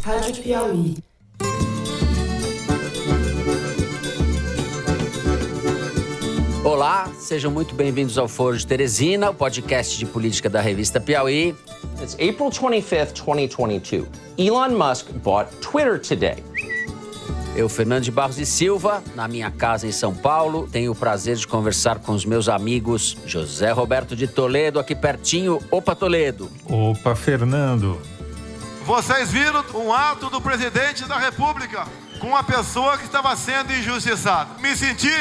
Rádio Piauí. Olá, sejam muito bem-vindos ao Foro de Teresina, o podcast de política da revista Piauí. It's April 25th, 2022. Elon Musk bought Twitter today. Eu, Fernando de Barros e Silva, na minha casa em São Paulo, tenho o prazer de conversar com os meus amigos José Roberto de Toledo, aqui pertinho. Opa, Toledo. Opa, Fernando. Vocês viram um ato do presidente da República com uma pessoa que estava sendo injustiçada. Me senti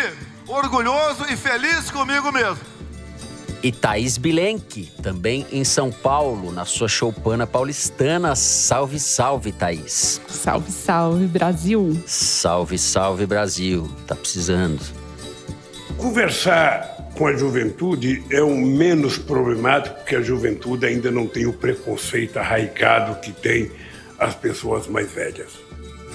orgulhoso e feliz comigo mesmo. E Thaís Bilenque, também em São Paulo, na sua choupana paulistana. Salve, salve, Thaís. Salve, salve, Brasil. Salve, salve, Brasil. Tá precisando. Conversar com a juventude é o menos problemático, porque a juventude ainda não tem o preconceito arraigado que tem as pessoas mais velhas.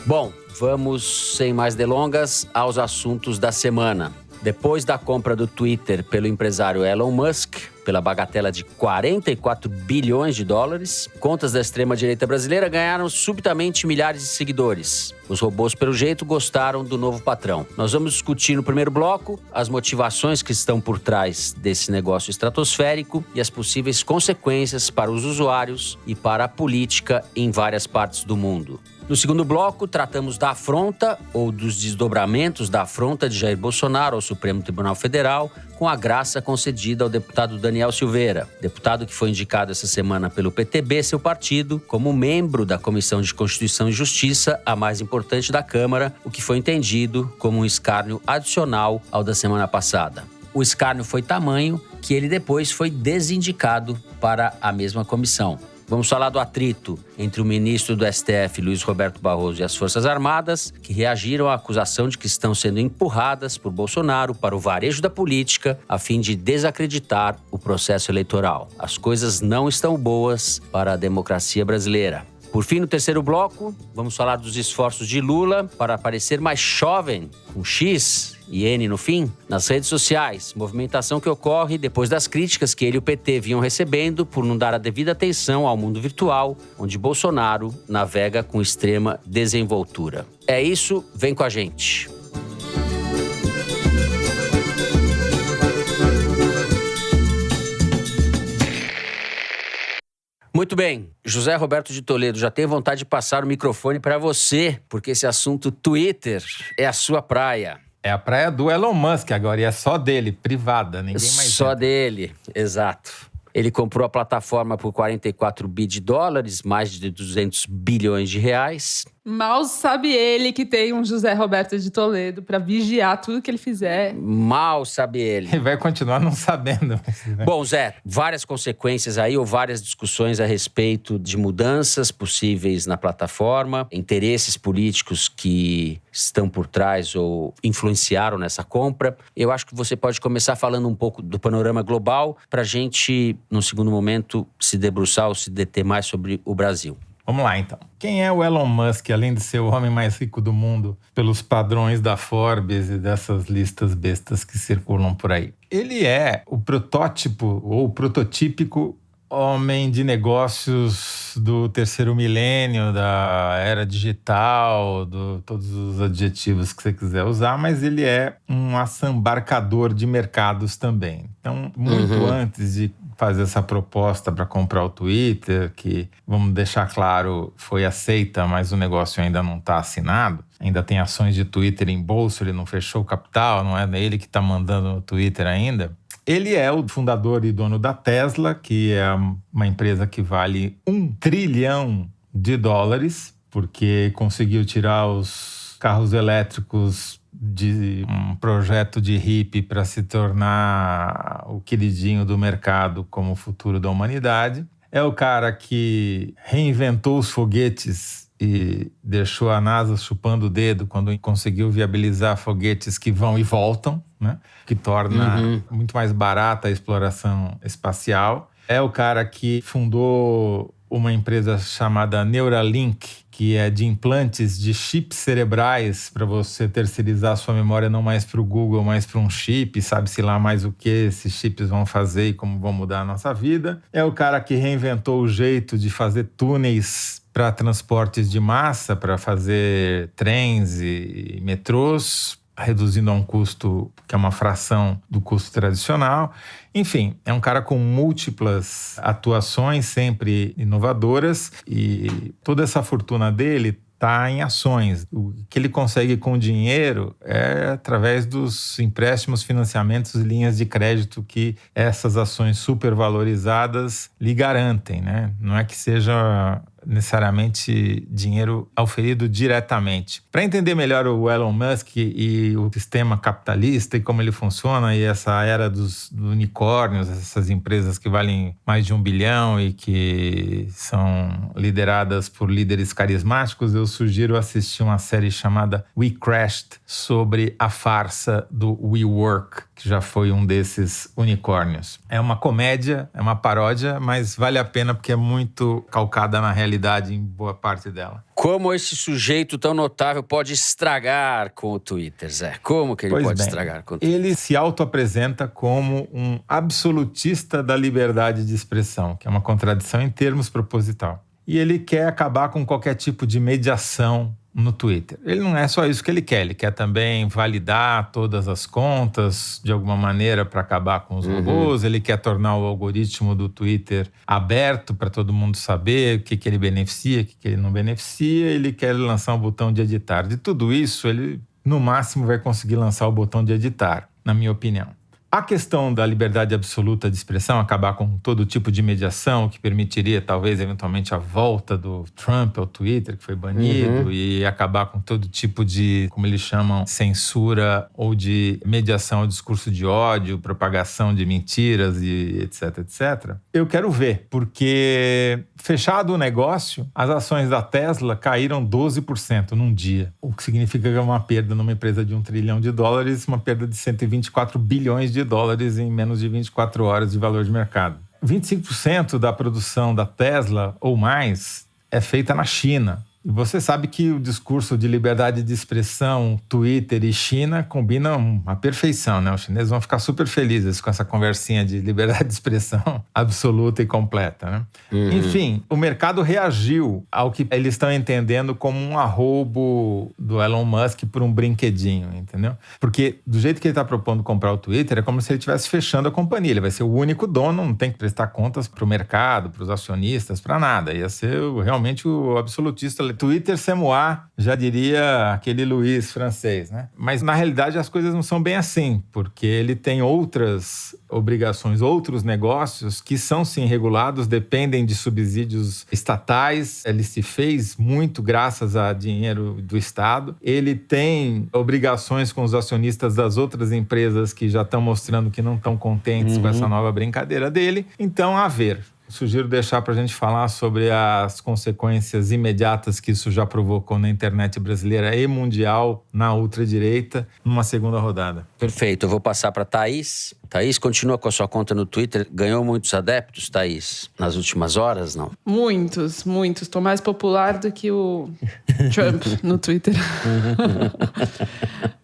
Bom, vamos, sem mais delongas, aos assuntos da semana. Depois da compra do Twitter pelo empresário Elon Musk, pela bagatela de 44 bilhões de dólares, contas da extrema-direita brasileira ganharam subitamente milhares de seguidores. Os robôs, pelo jeito, gostaram do novo patrão. Nós vamos discutir no primeiro bloco as motivações que estão por trás desse negócio estratosférico e as possíveis consequências para os usuários e para a política em várias partes do mundo. No segundo bloco, tratamos da afronta ou dos desdobramentos da afronta de Jair Bolsonaro ao Supremo Tribunal Federal, com a graça concedida ao deputado Daniel Silveira, deputado que foi indicado essa semana pelo PTB, seu partido, como membro da Comissão de Constituição e Justiça, a mais importante da Câmara, o que foi entendido como um escárnio adicional ao da semana passada. O escárnio foi tamanho que ele depois foi desindicado para a mesma comissão. Vamos falar do atrito entre o ministro do STF, Luiz Roberto Barroso, e as Forças Armadas, que reagiram à acusação de que estão sendo empurradas por Bolsonaro para o varejo da política, a fim de desacreditar o processo eleitoral. As coisas não estão boas para a democracia brasileira. Por fim, no terceiro bloco, vamos falar dos esforços de Lula para parecer mais jovem, com X e N no fim, nas redes sociais. Movimentação que ocorre depois das críticas que ele e o PT vinham recebendo por não dar a devida atenção ao mundo virtual, onde Bolsonaro navega com extrema desenvoltura. É isso, vem com a gente. Muito bem, José Roberto de Toledo, já tenho vontade de passar o microfone para você, porque esse assunto Twitter é a sua praia. É a praia do Elon Musk agora, e é só dele, privada, ninguém mais Só entra. dele, exato. Ele comprou a plataforma por 44 bi de dólares, mais de 200 bilhões de reais. Mal sabe ele que tem um José Roberto de Toledo pra vigiar tudo que ele fizer. Mal sabe ele. Ele vai continuar não sabendo. Bom, Zé, várias consequências aí, ou várias discussões a respeito de mudanças possíveis na plataforma, interesses políticos que estão por trás ou influenciaram nessa compra. Eu acho que você pode começar falando um pouco do panorama global pra gente, no segundo momento, se debruçar ou se deter mais sobre o Brasil. Vamos lá, então. Quem é o Elon Musk, além de ser o homem mais rico do mundo, pelos padrões da Forbes e dessas listas bestas que circulam por aí? Ele é o protótipo ou prototípico homem de negócios do terceiro milênio, da era digital, todos os adjetivos que você quiser usar, mas ele é um assambarcador de mercados também. Então, muito antes de fazer essa proposta para comprar o Twitter, que, vamos deixar claro, foi aceita, mas o negócio ainda não está assinado. Ainda tem ações de Twitter em bolsa, ele não fechou o capital, não é ele que está mandando no Twitter ainda. Ele é o fundador e dono da Tesla, que é uma empresa que vale $1 trilhão, porque conseguiu tirar os carros elétricos de um projeto de hippie para se tornar o queridinho do mercado como o futuro da humanidade. É o cara que reinventou os foguetes e deixou a NASA chupando o dedo quando conseguiu viabilizar foguetes que vão e voltam, né? Que torna muito mais barata a exploração espacial. É o cara que fundou uma empresa chamada Neuralink, que é de implantes de chips cerebrais para você terceirizar a sua memória não mais para o Google, mas para um chip, sabe-se lá mais o que esses chips vão fazer e como vão mudar a nossa vida. É o cara que reinventou o jeito de fazer túneis para transportes de massa, para fazer trens e metrôs, reduzindo a um custo que é uma fração do custo tradicional. Enfim, é um cara com múltiplas atuações, sempre inovadoras, e toda essa fortuna dele está em ações. O que ele consegue com dinheiro é através dos empréstimos, financiamentos e linhas de crédito que essas ações supervalorizadas lhe garantem, né? Não é que seja necessariamente dinheiro auferido diretamente. Para entender melhor o Elon Musk e o sistema capitalista e como ele funciona e essa era dos unicórnios, essas empresas que valem mais de 1 bilhão e que são lideradas por líderes carismáticos, eu sugiro assistir uma série chamada We Crashed, sobre a farsa do WeWork, que já foi um desses unicórnios. É uma comédia, é uma paródia, mas vale a pena porque é muito calcada na realidade em boa parte dela. Como esse sujeito tão notável pode estragar com o Twitter, Zé? Como que ele pode estragar com o Twitter? Ele se autoapresenta como um absolutista da liberdade de expressão, que é uma contradição em termos proposital. E ele quer acabar com qualquer tipo de mediação no Twitter. Ele não é só isso que ele quer também validar todas as contas de alguma maneira para acabar com os robôs, ele quer tornar o algoritmo do Twitter aberto para todo mundo saber o que ele beneficia, o que ele não beneficia, ele quer lançar um botão de editar. De tudo isso, ele no máximo vai conseguir lançar o botão de editar, na minha opinião. A questão da liberdade absoluta de expressão, acabar com todo tipo de mediação, que permitiria talvez eventualmente a volta do Trump ao Twitter, que foi banido, e acabar com todo tipo de, como eles chamam, censura ou de mediação ao discurso de ódio, propagação de mentiras e etc, etc. Eu quero ver, porque fechado o negócio, as ações da Tesla caíram 12% num dia, o que significa que é uma perda numa empresa de $1 trilhão, uma perda de 124 bilhões de dólares em menos de 24 horas de valor de mercado. 25% da produção da Tesla ou mais é feita na China. E você sabe que o discurso de liberdade de expressão, Twitter e China combinam à perfeição, né? Os chineses vão ficar super felizes com essa conversinha de liberdade de expressão absoluta e completa, né? Enfim, o mercado reagiu ao que eles estão entendendo como um arroubo do Elon Musk por um brinquedinho, entendeu? Porque do jeito que ele está propondo comprar o Twitter, é como se ele estivesse fechando a companhia. Ele vai ser o único dono, não tem que prestar contas para o mercado, para os acionistas, para nada. Ia ser realmente o absolutista. Twitter c'est moi, já diria aquele Luiz francês, né? Mas na realidade as coisas não são bem assim, porque ele tem outras obrigações, outros negócios que são sim regulados, dependem de subsídios estatais. Ele se fez muito graças a dinheiro do Estado. Ele tem obrigações com os acionistas das outras empresas que já estão mostrando que não estão contentes com essa nova brincadeira dele. Então, a ver. Sugiro deixar para a gente falar sobre as consequências imediatas que isso já provocou na internet brasileira e mundial, na ultradireita, numa segunda rodada. Perfeito, eu vou passar para Thaís. Thaís, continua com a sua conta no Twitter. Ganhou muitos adeptos, Thaís, nas últimas horas, não? Muitos. Estou mais popular do que o Trump no Twitter.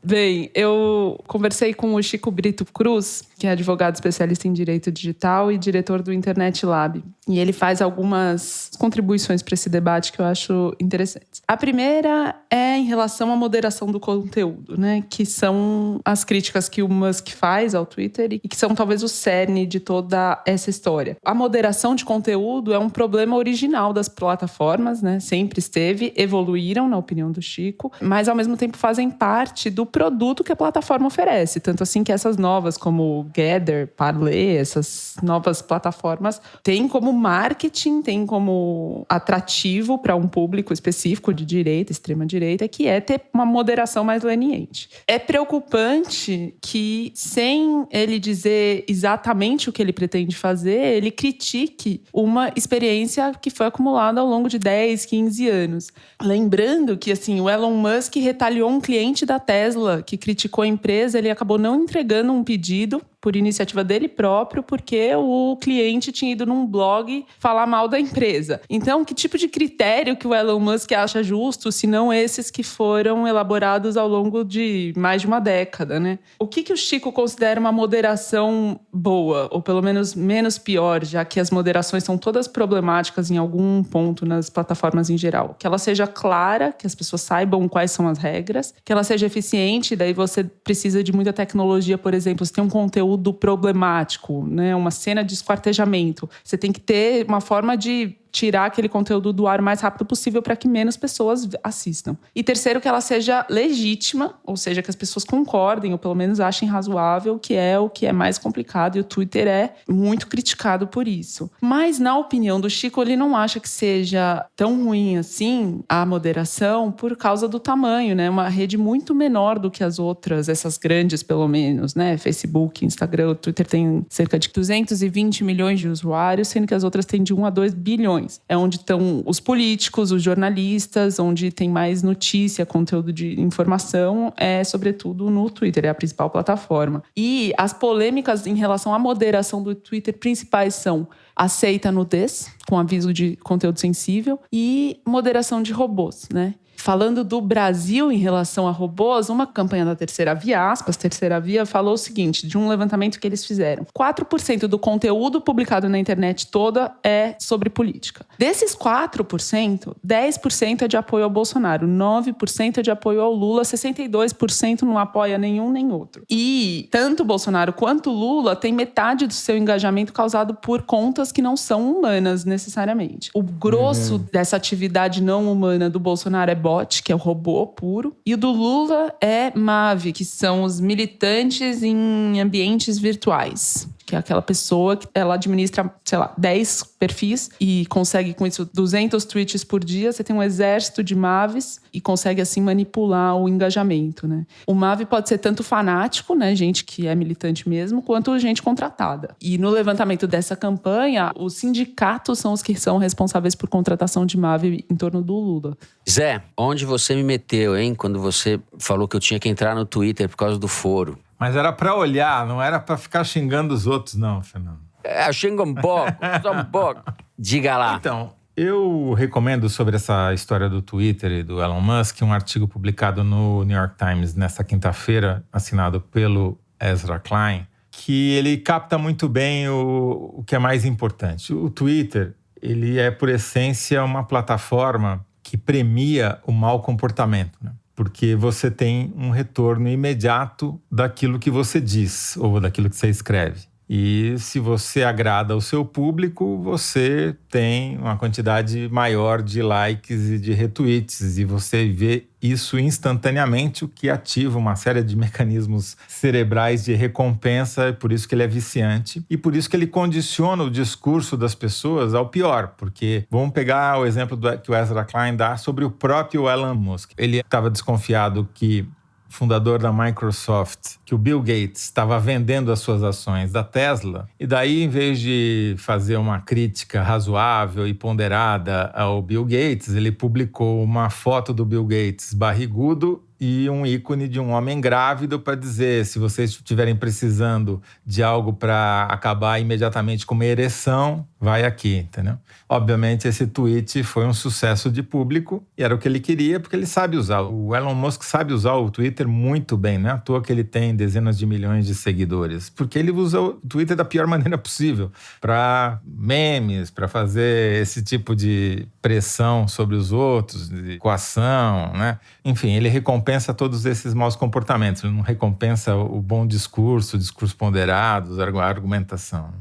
Bem, eu conversei com o Chico Brito Cruz, que é advogado especialista em direito digital e diretor do Internet Lab. E ele faz algumas contribuições para esse debate que eu acho interessantes. A primeira é em relação à moderação do conteúdo, né? Que são as críticas que o Musk faz ao Twitter e que são talvez o cerne de toda essa história. A moderação de conteúdo é um problema original das plataformas, né? Sempre esteve, evoluíram, na opinião do Chico, mas ao mesmo tempo fazem parte do produto que a plataforma oferece. Tanto assim que essas novas, como Gather, Parler, essas novas plataformas têm como marketing, têm como atrativo para um público específico de direita, extrema direita, que é ter uma moderação mais leniente. É preocupante que, sem ele dizer exatamente o que ele pretende fazer, ele critique uma experiência que foi acumulada ao longo de 10, 15 anos. Lembrando que, assim, o Elon Musk retaliou um cliente da Tesla que criticou a empresa, ele acabou não entregando um pedido por iniciativa dele próprio, porque o cliente tinha ido num blog falar mal da empresa. Então, que tipo de critério que o Elon Musk acha justo, se não esses que foram elaborados ao longo de mais de uma década, né? O que o Chico considera uma moderação boa, ou pelo menos menos pior, já que as moderações são todas problemáticas em algum ponto nas plataformas em geral? Que ela seja clara, que as pessoas saibam quais são as regras, que ela seja eficiente, daí você precisa de muita tecnologia, por exemplo, se tem um conteúdo problemático, né, uma cena de esquartejamento, você tem que ter uma forma de tirar aquele conteúdo do ar o mais rápido possível para que menos pessoas assistam. E terceiro, que ela seja legítima, ou seja, que as pessoas concordem, ou pelo menos achem razoável, que é o que é mais complicado, e o Twitter é muito criticado por isso. Mas, na opinião do Chico, ele não acha que seja tão ruim assim a moderação por causa do tamanho, né? Uma rede muito menor do que as outras, essas grandes, pelo menos, né? Facebook, Instagram, o Twitter tem cerca de 220 milhões de usuários, sendo que as outras têm de 1 a 2 bilhões. É onde estão os políticos, os jornalistas, onde tem mais notícia, conteúdo de informação, sobretudo no Twitter, é a principal plataforma. E as polêmicas em relação à moderação do Twitter principais são: aceita nudez, com aviso de conteúdo sensível, e moderação de robôs, né? Falando do Brasil em relação a robôs, uma campanha da Terceira Via, aspas, Terceira Via, falou o seguinte, de um levantamento que eles fizeram: 4% do conteúdo publicado na internet toda é sobre política. Desses 4%, 10% é de apoio ao Bolsonaro, 9% é de apoio ao Lula, 62% não apoia nenhum nem outro. E tanto o Bolsonaro quanto o Lula têm metade do seu engajamento causado por contas que não são humanas, necessariamente. O grosso dessa atividade não humana do Bolsonaro é bot, que é o robô puro. E o do Lula é Mavi, que são os militantes em ambientes virtuais. Que é aquela pessoa que ela administra, 10 perfis e consegue com isso 200 tweets por dia. Você tem um exército de Mavis e consegue assim manipular o engajamento, né? O Mavi pode ser tanto fanático, né, gente que é militante mesmo, quanto gente contratada. E no levantamento dessa campanha, os sindicatos são os que são responsáveis por contratação de Mavi em torno do Lula. Zé, onde você me meteu, hein? Quando você falou que eu tinha que entrar no Twitter por causa do foro. Mas era pra olhar, não era pra ficar xingando os outros, não, Fernando. Eu xingo um pouco, só um pouco. Diga lá. Então, eu recomendo sobre essa história do Twitter e do Elon Musk um artigo publicado no New York Times nesta quinta-feira, assinado pelo Ezra Klein, que ele capta muito bem o que é mais importante. O Twitter, ele é, por essência, uma plataforma que premia o mau comportamento, né? Porque você tem um retorno imediato daquilo que você diz ou daquilo que você escreve. E se você agrada ao seu público, você tem uma quantidade maior de likes e de retweets. E você vê isso instantaneamente, o que ativa uma série de mecanismos cerebrais de recompensa. Por isso que ele é viciante. E por isso que ele condiciona o discurso das pessoas ao pior. Porque vamos pegar o exemplo que o Ezra Klein dá sobre o próprio Elon Musk. Ele estava desconfiado que fundador da Microsoft, que o Bill Gates estava vendendo as suas ações da Tesla, e daí, em vez de fazer uma crítica razoável e ponderada ao Bill Gates, ele publicou uma foto do Bill Gates barrigudo e um ícone de um homem grávido para dizer: se vocês estiverem precisando de algo para acabar imediatamente com uma ereção, vai aqui, entendeu? Obviamente, esse tweet foi um sucesso de público e era o que ele queria, porque ele sabe usar. O Elon Musk sabe usar o Twitter muito bem, não é à toa que ele tem dezenas de milhões de seguidores, porque ele usa o Twitter da pior maneira possível, para memes, para fazer esse tipo de pressão sobre os outros, de coação, né? Enfim, ele recompensa todos esses maus comportamentos, ele não recompensa o bom discurso, o discurso ponderado, a argumentação.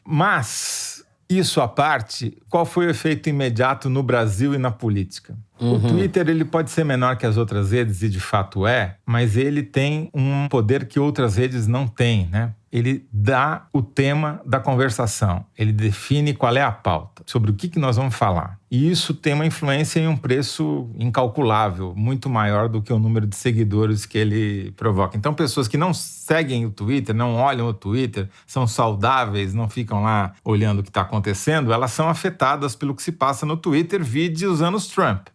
Mas, isso à parte, qual foi o efeito imediato no Brasil e na política? O Twitter, ele pode ser menor que as outras redes, e de fato é, mas ele tem um poder que outras redes não têm, né? Ele dá o tema da conversação, ele define qual é a pauta, sobre o que nós vamos falar. E isso tem uma influência em um preço incalculável, muito maior do que o número de seguidores que ele provoca. Então, pessoas que não seguem o Twitter, não olham o Twitter, são saudáveis, não ficam lá olhando o que está acontecendo, elas são afetadas pelo que se passa no Twitter, vide os anos Trump,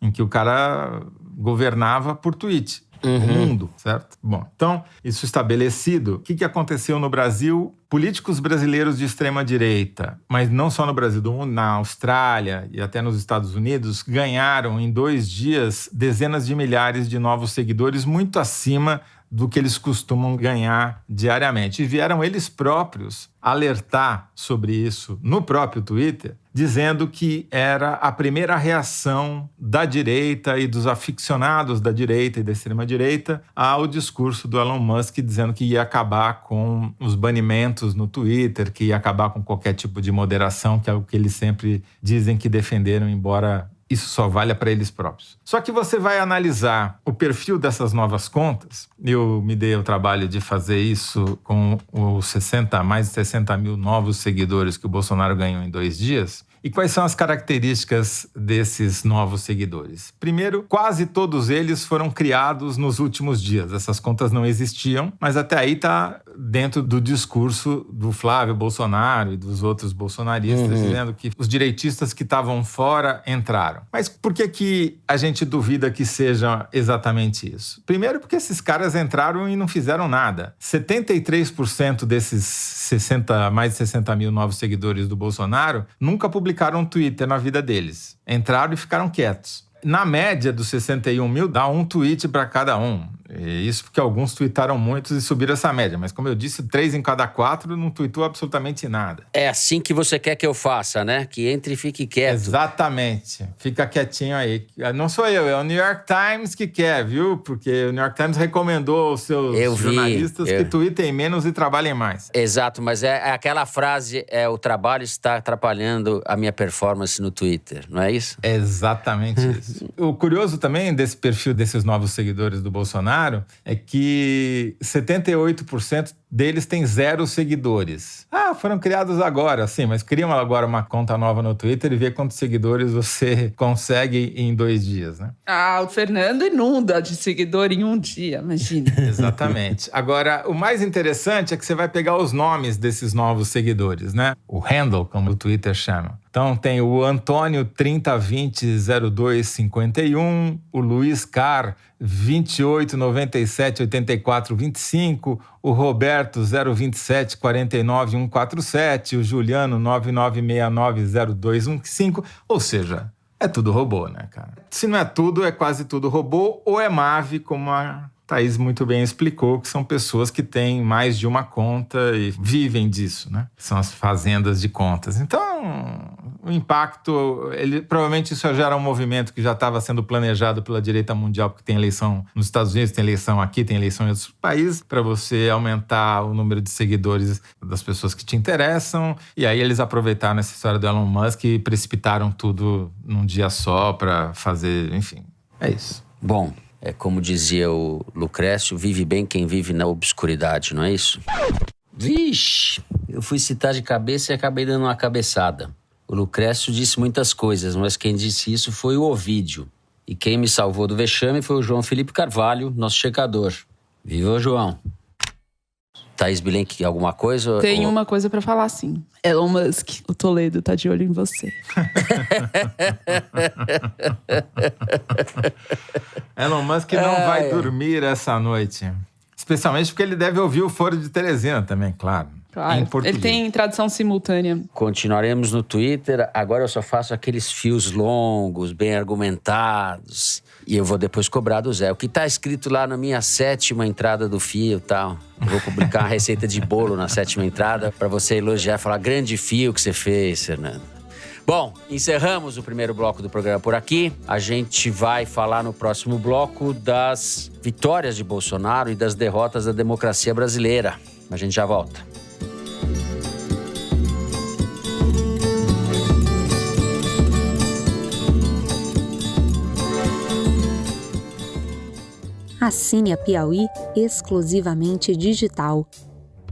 em que o cara governava por tweet. o mundo, certo? Bom, então, isso estabelecido, o que aconteceu no Brasil? Políticos brasileiros de extrema-direita, mas não só no Brasil, do mundo, na Austrália e até nos Estados Unidos, ganharam em 2 dias dezenas de milhares de novos seguidores, muito acima do que eles costumam ganhar diariamente. E vieram eles próprios alertar sobre isso no próprio Twitter, dizendo que era a primeira reação da direita e dos aficionados da direita e da extrema-direita ao discurso do Elon Musk, dizendo que ia acabar com os banimentos no Twitter, que ia acabar com qualquer tipo de moderação, que é o que eles sempre dizem que defenderam, embora isso só valha para eles próprios. Só que você vai analisar o perfil dessas novas contas. Eu me dei o trabalho de fazer isso com os mais de 60 mil novos seguidores que o Bolsonaro ganhou em 2 dias. E quais são as características desses novos seguidores? Primeiro, quase todos eles foram criados nos últimos dias. Essas contas não existiam, mas até aí está dentro do discurso do Flávio Bolsonaro e dos outros bolsonaristas, dizendo que os direitistas que estavam fora entraram. Mas por que a gente duvida que seja exatamente isso? Primeiro, porque esses caras entraram e não fizeram nada. 73% desses mais de 60 mil novos seguidores do Bolsonaro nunca publicaram um Twitter na vida deles. Entraram e ficaram quietos. Na média dos 61 mil, dá um tweet para cada um. Isso porque alguns tweetaram muitos e subiram essa média. Mas como eu disse, 3 em cada 4 não tweetou absolutamente nada. É assim que você quer que eu faça, né? Que entre e fique quieto. Exatamente. Fica quietinho aí. Não sou eu, é o New York Times que quer, viu? Porque o New York Times recomendou aos seus jornalistas que tweetem menos e trabalhem mais. Exato, mas é aquela frase, o trabalho está atrapalhando a minha performance no Twitter, não é isso? É exatamente isso. O curioso também desse perfil desses novos seguidores do Bolsonaro é que 78% deles têm 0 seguidores. Foram criados agora, sim, mas criam agora uma conta nova no Twitter e vê quantos seguidores você consegue em 2 dias, né? O Fernando inunda de seguidor em 1 dia, imagina. Exatamente. Agora, o mais interessante é que você vai pegar os nomes desses novos seguidores, né? O handle, como o Twitter chama. Então tem o Antônio 30200251, o Luiz Car 28978425, o Roberto 027499147, o Juliano 99690215, ou seja, é tudo robô, né, cara? Se não é tudo, é quase tudo robô, ou é MAV, como a Thaís muito bem explicou, que são pessoas que têm mais de uma conta e vivem disso, né? São as fazendas de contas. Então, o impacto, provavelmente isso gera um movimento que já estava sendo planejado pela direita mundial, porque tem eleição nos Estados Unidos, tem eleição aqui, tem eleição em outros países, para você aumentar o número de seguidores das pessoas que te interessam. E aí eles aproveitaram essa história do Elon Musk e precipitaram tudo num dia só para fazer, enfim, é isso. Bom, é como dizia o Lucrécio, vive bem quem vive na obscuridade, não é isso? Vixe, eu fui citar de cabeça e acabei dando uma cabeçada. O Lucrécio disse muitas coisas, mas quem disse isso foi o Ovídio. E quem me salvou do vexame foi o João Felipe Carvalho, nosso checador. Viva o João. Thaís Bilenque, alguma coisa? Tem uma coisa pra falar, sim. Elon Musk, o Toledo tá de olho em você. Elon Musk não vai dormir essa noite. Especialmente porque ele deve ouvir o Foro de Teresina também, claro. Claro, em português. Ele tem tradução simultânea. Continuaremos no Twitter. Agora eu só faço aqueles fios longos, bem argumentados. E eu vou depois cobrar do Zé. O que tá escrito lá na minha 7ª entrada do fio e tal. Eu vou publicar uma receita de bolo na 7ª entrada para você elogiar, falar grande fio que você fez, Fernando. Bom, encerramos o primeiro bloco do programa por aqui. A gente vai falar no próximo bloco das vitórias de Bolsonaro e das derrotas da democracia brasileira. A gente já volta. Assine a Piauí exclusivamente digital.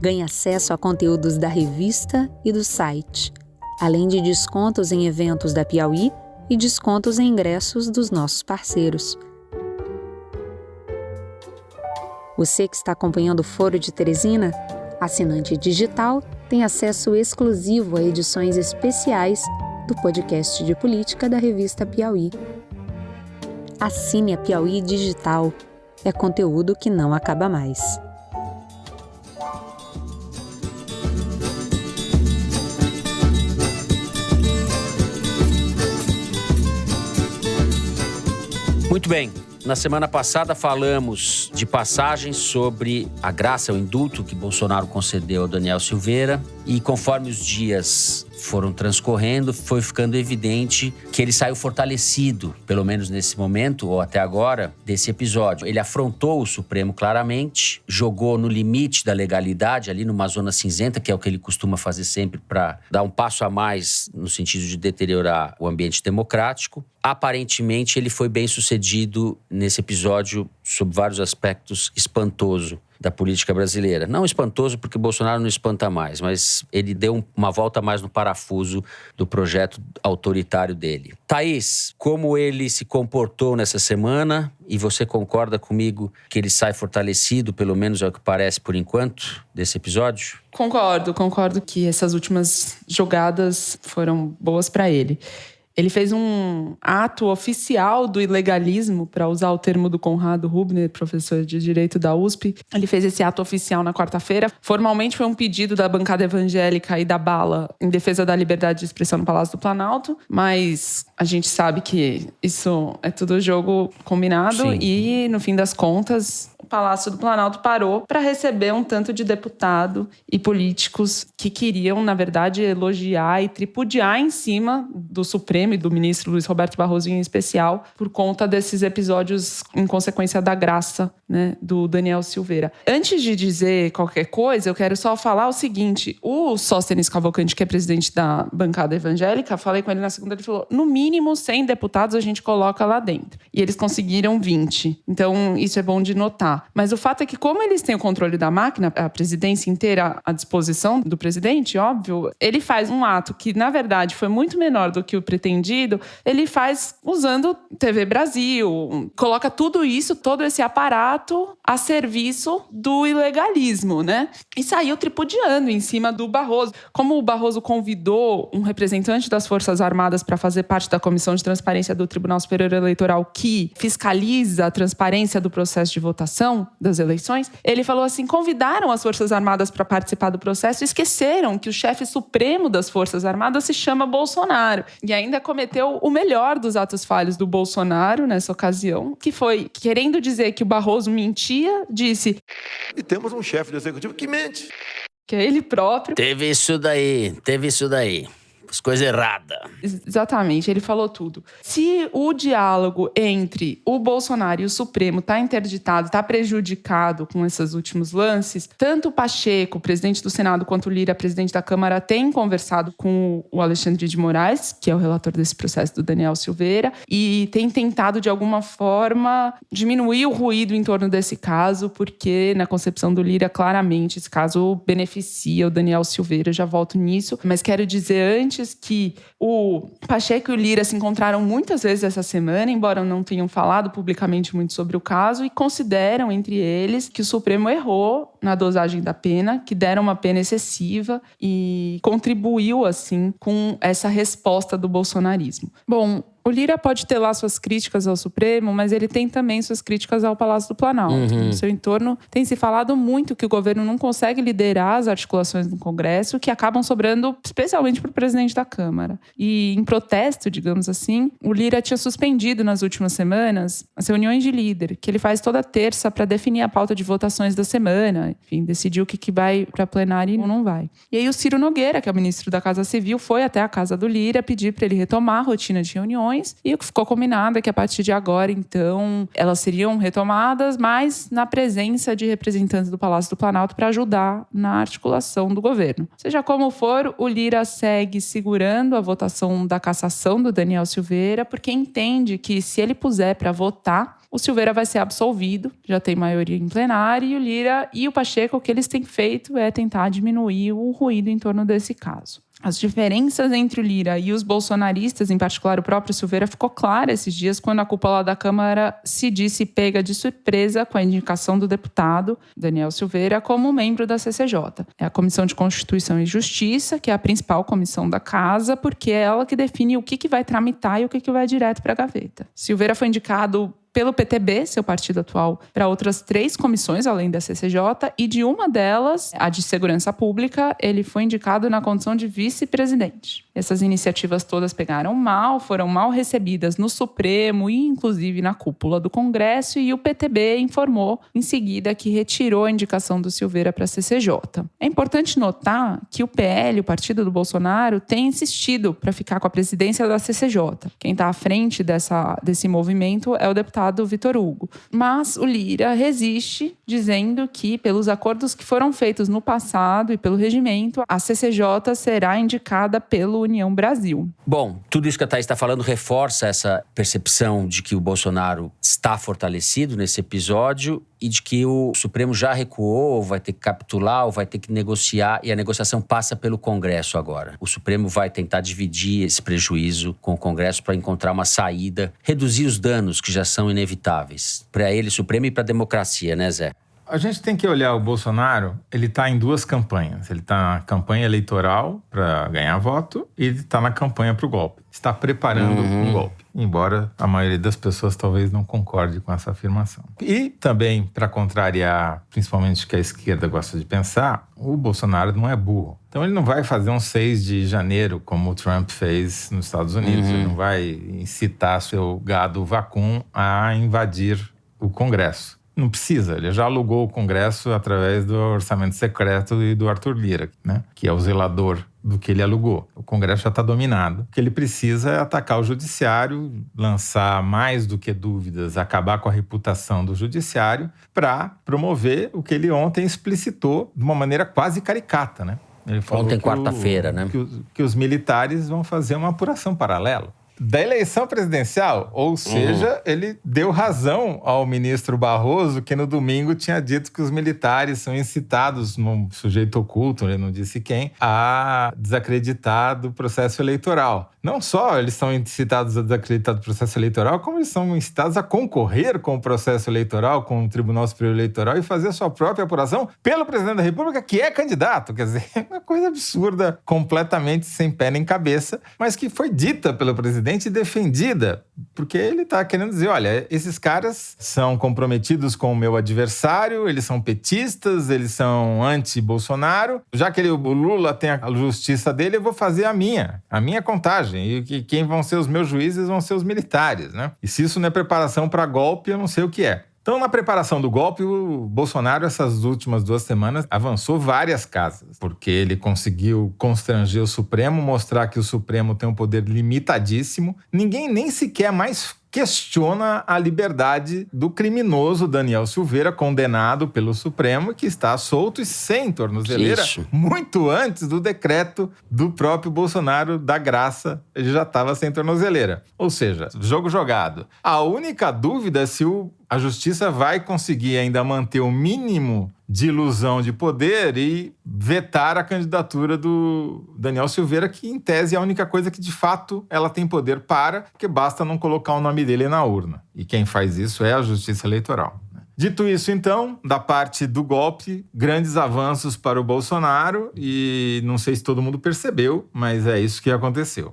Ganhe acesso a conteúdos da revista e do site, além de descontos em eventos da Piauí e descontos em ingressos dos nossos parceiros. Você que está acompanhando o Foro de Teresina, assinante digital, tem acesso exclusivo a edições especiais do podcast de política da revista Piauí. Assine a Piauí Digital. é conteúdo que não acaba mais. Muito bem. Na semana passada falamos de passagens sobre a graça, o indulto que Bolsonaro concedeu ao Daniel Silveira. E conforme os dias foram transcorrendo, foi ficando evidente que ele saiu fortalecido, pelo menos nesse momento, ou até agora, desse episódio. Ele afrontou o Supremo claramente, jogou no limite da legalidade, ali numa zona cinzenta, que é o que ele costuma fazer sempre para dar um passo a mais no sentido de deteriorar o ambiente democrático. Aparentemente, ele foi bem sucedido nesse episódio, sob vários aspectos, espantoso da política brasileira. Não espantoso porque Bolsonaro não espanta mais, mas ele deu uma volta mais no parafuso do projeto autoritário dele. Thaís, como ele se comportou nessa semana, e você concorda comigo que ele sai fortalecido, pelo menos é o que parece por enquanto, desse episódio? Concordo que essas últimas jogadas foram boas para ele. Ele fez um ato oficial do ilegalismo, para usar o termo do Conrado Rubner, professor de Direito da USP. Ele fez esse ato oficial na quarta-feira. Formalmente foi um pedido da bancada evangélica e da Bala em defesa da liberdade de expressão no Palácio do Planalto, mas a gente sabe que isso é tudo jogo combinado. Sim. E, no fim das contas, o Palácio do Planalto parou para receber um tanto de deputado e políticos que queriam, na verdade, elogiar e tripudiar em cima do Supremo e do ministro Luiz Roberto Barroso em especial, por conta desses episódios em consequência da graça, né, do Daniel Silveira. Antes de dizer qualquer coisa, eu quero só falar o seguinte: o Sóstenes Cavalcanti, que é presidente da bancada evangélica, falei com ele na segunda, ele falou, no mínimo 100 deputados a gente coloca lá dentro. E eles conseguiram 20. Então, isso é bom de notar. Mas o fato é que, como eles têm o controle da máquina, a presidência inteira à disposição do presidente, óbvio, ele faz um ato que, na verdade, foi muito menor do que o pretendido, ele faz usando TV Brasil, coloca tudo isso, todo esse aparato a serviço do ilegalismo, né? E saiu tripudiando em cima do Barroso. Como o Barroso convidou um representante das Forças Armadas para fazer parte da Comissão de Transparência do Tribunal Superior Eleitoral, que fiscaliza a transparência do processo de votação das eleições, ele falou assim, convidaram as Forças Armadas para participar do processo e esqueceram que o chefe supremo das Forças Armadas se chama Bolsonaro. E ainda cometeu o melhor dos atos falhos do Bolsonaro nessa ocasião, que foi, querendo dizer que o Barroso mentia, disse... E temos um chefe do executivo que mente. Que é ele próprio. Teve isso daí. Coisa errada. Exatamente, ele falou tudo. Se o diálogo entre o Bolsonaro e o Supremo está interditado, está prejudicado com esses últimos lances, tanto o Pacheco, presidente do Senado, quanto o Lira, presidente da Câmara, têm conversado com o Alexandre de Moraes, que é o relator desse processo do Daniel Silveira, e tem tentado, de alguma forma, diminuir o ruído em torno desse caso, porque, na concepção do Lira, claramente, esse caso beneficia o Daniel Silveira. Eu já volto nisso, mas quero dizer antes que o Pacheco e o Lira se encontraram muitas vezes essa semana, embora não tenham falado publicamente muito sobre o caso, e consideram, entre eles, que o Supremo errou na dosagem da pena, que deram uma pena excessiva e contribuiu, assim, com essa resposta do bolsonarismo. Bom, o Lira pode ter lá suas críticas ao Supremo, mas ele tem também suas críticas ao Palácio do Planalto. No seu entorno tem se falado muito que o governo não consegue liderar as articulações do Congresso, que acabam sobrando especialmente para o presidente da Câmara. E em protesto, digamos assim, o Lira tinha suspendido nas últimas semanas as reuniões de líder, que ele faz toda terça para definir a pauta de votações da semana, enfim, decidir o que vai para plenário ou não vai. E aí o Ciro Nogueira, que é o ministro da Casa Civil, foi até a casa do Lira pedir para ele retomar a rotina de reuniões. E o que ficou combinado é que a partir de agora, então, elas seriam retomadas, mas na presença de representantes do Palácio do Planalto para ajudar na articulação do governo. Seja como for, o Lira segue segurando a votação da cassação do Daniel Silveira, porque entende que se ele puser para votar, o Silveira vai ser absolvido, já tem maioria em plenário, e o Lira e o Pacheco, o que eles têm feito é tentar diminuir o ruído em torno desse caso. As diferenças entre o Lira e os bolsonaristas, em particular o próprio Silveira, ficou clara esses dias quando a cúpula da Câmara se disse pega de surpresa com a indicação do deputado Daniel Silveira como membro da CCJ. É a Comissão de Constituição e Justiça, que é a principal comissão da casa, porque é ela que define o que vai tramitar e o que vai direto para a gaveta. Silveira foi indicado pelo PTB, seu partido atual, para outras 3 comissões, além da CCJ, e de uma delas, a de Segurança Pública, ele foi indicado na condição de vice-presidente. Essas iniciativas todas pegaram mal, foram mal recebidas no Supremo e, inclusive, na cúpula do Congresso, e o PTB informou em seguida que retirou a indicação do Silveira para a CCJ. É importante notar que o PL, o partido do Bolsonaro, tem insistido para ficar com a presidência da CCJ. Quem está à frente desse movimento é o deputado Vitor Hugo. Mas o Lira resiste, dizendo que, pelos acordos que foram feitos no passado e pelo regimento, a CCJ será indicada pelo União Brasil. Bom, tudo isso que a Thaís está falando reforça essa percepção de que o Bolsonaro está fortalecido nesse episódio e de que o Supremo já recuou, vai ter que capitular, ou vai ter que negociar, e a negociação passa pelo Congresso agora. O Supremo vai tentar dividir esse prejuízo com o Congresso para encontrar uma saída, reduzir os danos que já são inevitáveis. Para ele, Supremo, e para a democracia, né, Zé? A gente tem que olhar o Bolsonaro, ele está em 2 campanhas. Ele está na campanha eleitoral para ganhar voto e ele está na campanha para o golpe. Está preparando um golpe, embora a maioria das pessoas talvez não concorde com essa afirmação. E também, para contrariar, principalmente o que a esquerda gosta de pensar, o Bolsonaro não é burro. Então ele não vai fazer um 6 de janeiro como o Trump fez nos Estados Unidos. Ele não vai incitar seu gado vacum a invadir o Congresso. Não precisa, ele já alugou o Congresso através do orçamento secreto e do Arthur Lira, né? Que é o zelador do que ele alugou. O Congresso já está dominado. O que ele precisa é atacar o Judiciário, lançar mais do que dúvidas, acabar com a reputação do Judiciário para promover o que ele ontem explicitou de uma maneira quase caricata, né? Ele falou ontem, quarta-feira, né? Que os militares vão fazer uma apuração paralela da eleição presidencial, ou seja, ele deu razão ao ministro Barroso, que no domingo tinha dito que os militares são incitados, num sujeito oculto, ele não disse quem, a desacreditar do processo eleitoral. Não só eles são incitados a desacreditar do processo eleitoral, como eles são incitados a concorrer com o processo eleitoral, com o Tribunal Superior Eleitoral e fazer a sua própria apuração pelo presidente da República, que é candidato. Quer dizer, é uma coisa absurda, completamente sem pé nem cabeça, mas que foi dita pelo presidente e defendida, porque ele está querendo dizer, olha, esses caras são comprometidos com o meu adversário, eles são petistas, eles são anti-Bolsonaro, já que o Lula tem a justiça dele, eu vou fazer a minha contagem, e que quem vão ser os meus juízes vão ser os militares, né? E se isso não é preparação para golpe, eu não sei o que é. Então, na preparação do golpe, o Bolsonaro, essas últimas 2 semanas, avançou várias casas, porque ele conseguiu constranger o Supremo, mostrar que o Supremo tem um poder limitadíssimo. Ninguém nem sequer mais questiona a liberdade do criminoso Daniel Silveira, condenado pelo Supremo, que está solto e sem tornozeleira, muito antes do decreto do próprio Bolsonaro da graça, ele já estava sem tornozeleira. Ou seja, jogo jogado. A única dúvida é se a justiça vai conseguir ainda manter o mínimo de ilusão de poder e vetar a candidatura do Daniel Silveira, que em tese é a única coisa que de fato ela tem poder para, porque basta não colocar o nome dele na urna. E quem faz isso é a Justiça Eleitoral. Dito isso, então, da parte do golpe, grandes avanços para o Bolsonaro e não sei se todo mundo percebeu, mas é isso que aconteceu.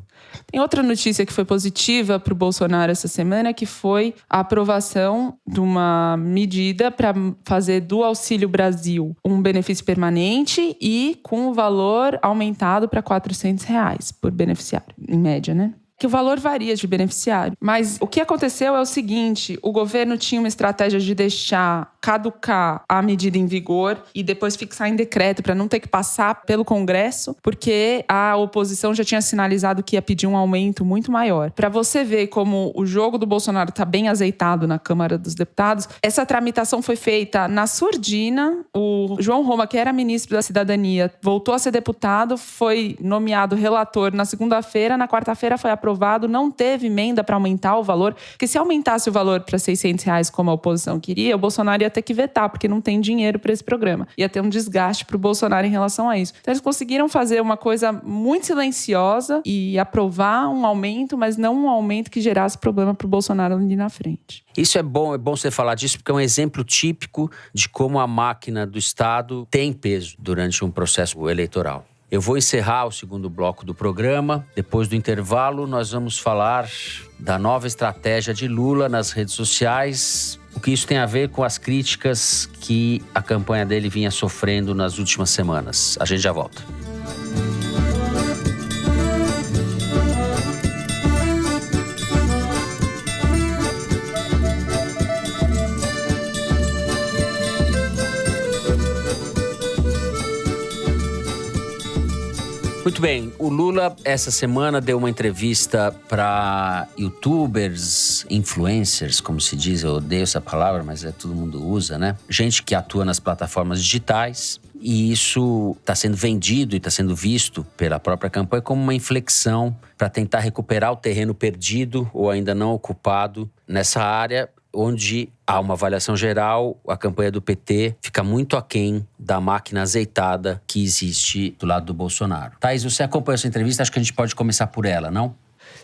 Tem outra notícia que foi positiva para o Bolsonaro essa semana, que foi a aprovação de uma medida para fazer do Auxílio Brasil um benefício permanente e com o valor aumentado para R$ 400 por beneficiário, em média, né? Que o valor varia de beneficiário. Mas o que aconteceu é o seguinte, o governo tinha uma estratégia de deixar caducar a medida em vigor e depois fixar em decreto para não ter que passar pelo Congresso, porque a oposição já tinha sinalizado que ia pedir um aumento muito maior. Para você ver como o jogo do Bolsonaro está bem azeitado na Câmara dos Deputados, essa tramitação foi feita na surdina. O João Roma, que era ministro da Cidadania, voltou a ser deputado, foi nomeado relator na segunda-feira, na quarta-feira foi aprovado, não teve emenda para aumentar o valor, porque se aumentasse o valor para R$ 600 como a oposição queria, o Bolsonaro ia ter que vetar, porque não tem dinheiro para esse programa. Ia ter um desgaste para o Bolsonaro em relação a isso. Então eles conseguiram fazer uma coisa muito silenciosa e aprovar um aumento, mas não um aumento que gerasse problema para o Bolsonaro ali na frente. Isso é bom você falar disso, porque é um exemplo típico de como a máquina do Estado tem peso durante um processo eleitoral. Eu vou encerrar o segundo bloco do programa. Depois do intervalo, nós vamos falar da nova estratégia de Lula nas redes sociais. O que isso tem a ver com as críticas que a campanha dele vinha sofrendo nas últimas semanas. A gente já volta. Muito bem, o Lula essa semana deu uma entrevista para youtubers, influencers, como se diz, eu odeio essa palavra, mas todo mundo usa, né? Gente que atua nas plataformas digitais. E isso está sendo vendido e está sendo visto pela própria campanha como uma inflexão para tentar recuperar o terreno perdido ou ainda não ocupado nessa área, onde há uma avaliação geral, a campanha do PT fica muito aquém da máquina azeitada que existe do lado do Bolsonaro. Thaís, você acompanhou essa entrevista? Acho que a gente pode começar por ela, não?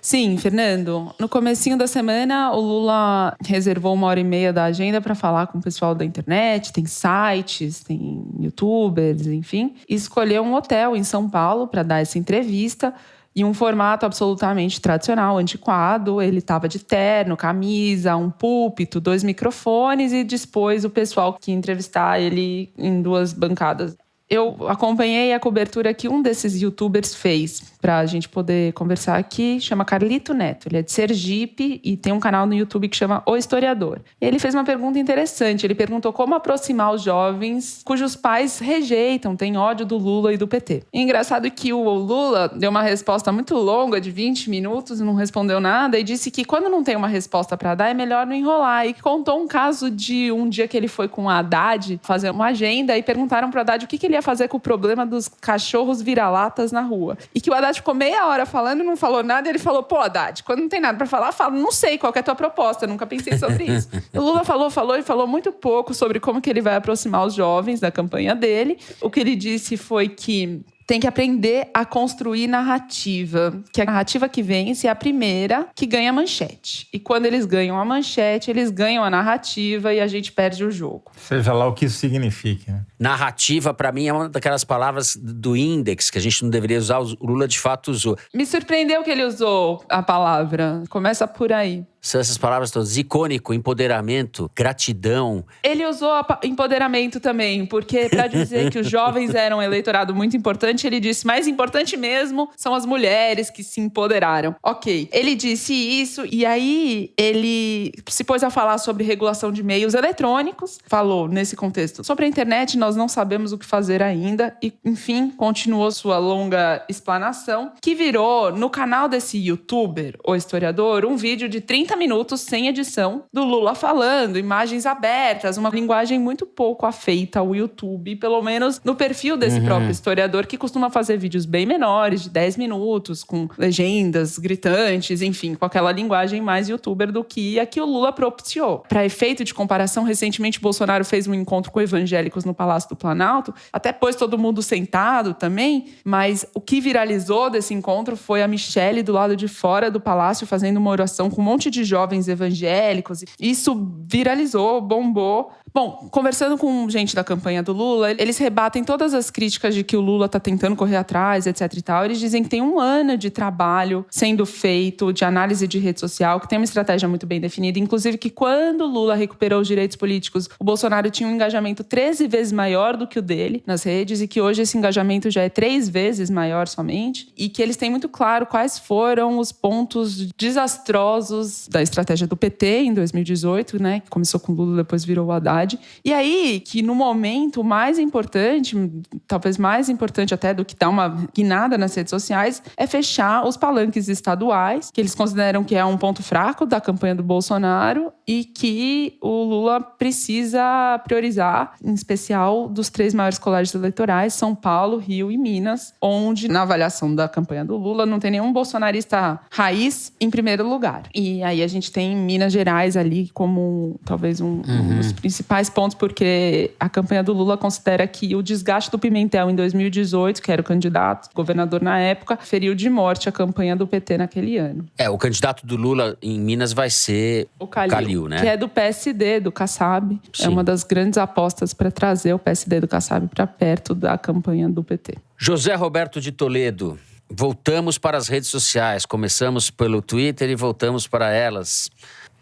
Sim, Fernando. No comecinho da semana, o Lula reservou 1h30 da agenda para falar com o pessoal da internet. Tem sites, tem youtubers, enfim. E escolheu um hotel em São Paulo para dar essa entrevista. Em um formato absolutamente tradicional, antiquado. Ele estava de terno, camisa, um púlpito, 2 microfones e dispôs o pessoal que ia entrevistar ele em 2 bancadas. Eu acompanhei a cobertura que um desses youtubers fez para a gente poder conversar aqui, chama Carlito Neto. Ele é de Sergipe e tem um canal no YouTube que chama O Historiador. E ele fez uma pergunta interessante. Ele perguntou como aproximar os jovens cujos pais rejeitam, têm ódio do Lula e do PT. E engraçado que o Lula deu uma resposta muito longa, de 20 minutos, não respondeu nada, e disse que quando não tem uma resposta para dar, é melhor não enrolar. E contou um caso de um dia que ele foi com a Haddad fazer uma agenda e perguntaram para o Haddad o que ele ia fazer com o problema dos cachorros vira-latas na rua. E que o Haddad ficou meia hora falando e não falou nada. E ele falou, pô, Haddad, quando não tem nada pra falar, fala, não sei qual que é a tua proposta, nunca pensei sobre isso. O Lula falou muito pouco sobre como que ele vai aproximar os jovens da campanha dele. O que ele disse foi que tem que aprender a construir narrativa. Que a narrativa que vence é a primeira que ganha a manchete. E quando eles ganham a manchete, eles ganham a narrativa e a gente perde o jogo. Seja lá o que isso signifique, né? Narrativa, para mim, é uma daquelas palavras do índex que a gente não deveria usar. O Lula, de fato, usou. Me surpreendeu que ele usou a palavra. Começa por aí. São essas palavras todas. Icônico, empoderamento, gratidão. Ele usou empoderamento também, porque para dizer que os jovens eram um eleitorado muito importante, ele disse, mais importante mesmo são as mulheres que se empoderaram. Ok, ele disse isso e aí ele se pôs a falar sobre regulação de meios eletrônicos. Falou, nesse contexto, sobre a internet nós não sabemos o que fazer ainda e, enfim, continuou sua longa explanação, que virou, no canal desse youtuber, O Historiador, um vídeo de 30 minutos sem edição do Lula falando, imagens abertas, uma linguagem muito pouco afeita ao YouTube, pelo menos no perfil desse próprio historiador, que costuma fazer vídeos bem menores, de 10 minutos, com legendas gritantes, enfim, com aquela linguagem mais youtuber do que a que o Lula propiciou. Para efeito de comparação, recentemente Bolsonaro fez um encontro com evangélicos no Palácio do Planalto, até pôs todo mundo sentado também, mas o que viralizou desse encontro foi a Michelle do lado de fora do palácio fazendo uma oração com um monte de jovens evangélicos. Isso viralizou, bombou. Bom, conversando com gente da campanha do Lula, eles rebatem todas as críticas de que o Lula está tentando correr atrás, etc e tal. Eles dizem que tem um ano de trabalho sendo feito, de análise de rede social, que tem uma estratégia muito bem definida. Inclusive que quando o Lula recuperou os direitos políticos, o Bolsonaro tinha um engajamento 13 vezes maior do que o dele nas redes e que hoje esse engajamento já é 3 vezes maior somente. E que eles têm muito claro quais foram os pontos desastrosos da estratégia do PT em 2018, né? Que começou com o Lula, depois virou o Haddad. E aí, que no momento mais importante, talvez mais importante até do que dar uma guinada nas redes sociais, é fechar os palanques estaduais, que eles consideram que é um ponto fraco da campanha do Bolsonaro e que o Lula precisa priorizar, em especial dos 3 maiores colégios eleitorais, São Paulo, Rio e Minas, onde, na avaliação da campanha do Lula, não tem nenhum bolsonarista raiz em primeiro lugar. E aí a gente tem Minas Gerais ali como talvez um dos principais principais pontos, porque a campanha do Lula considera que o desgaste do Pimentel em 2018, que era o candidato, governador na época, feriu de morte a campanha do PT naquele ano. O candidato do Lula em Minas vai ser o Calil, né? Que é do PSD, do Kassab. Sim. É uma das grandes apostas para trazer o PSD do Kassab para perto da campanha do PT. José Roberto de Toledo, voltamos para as redes sociais. Começamos pelo Twitter e voltamos para elas.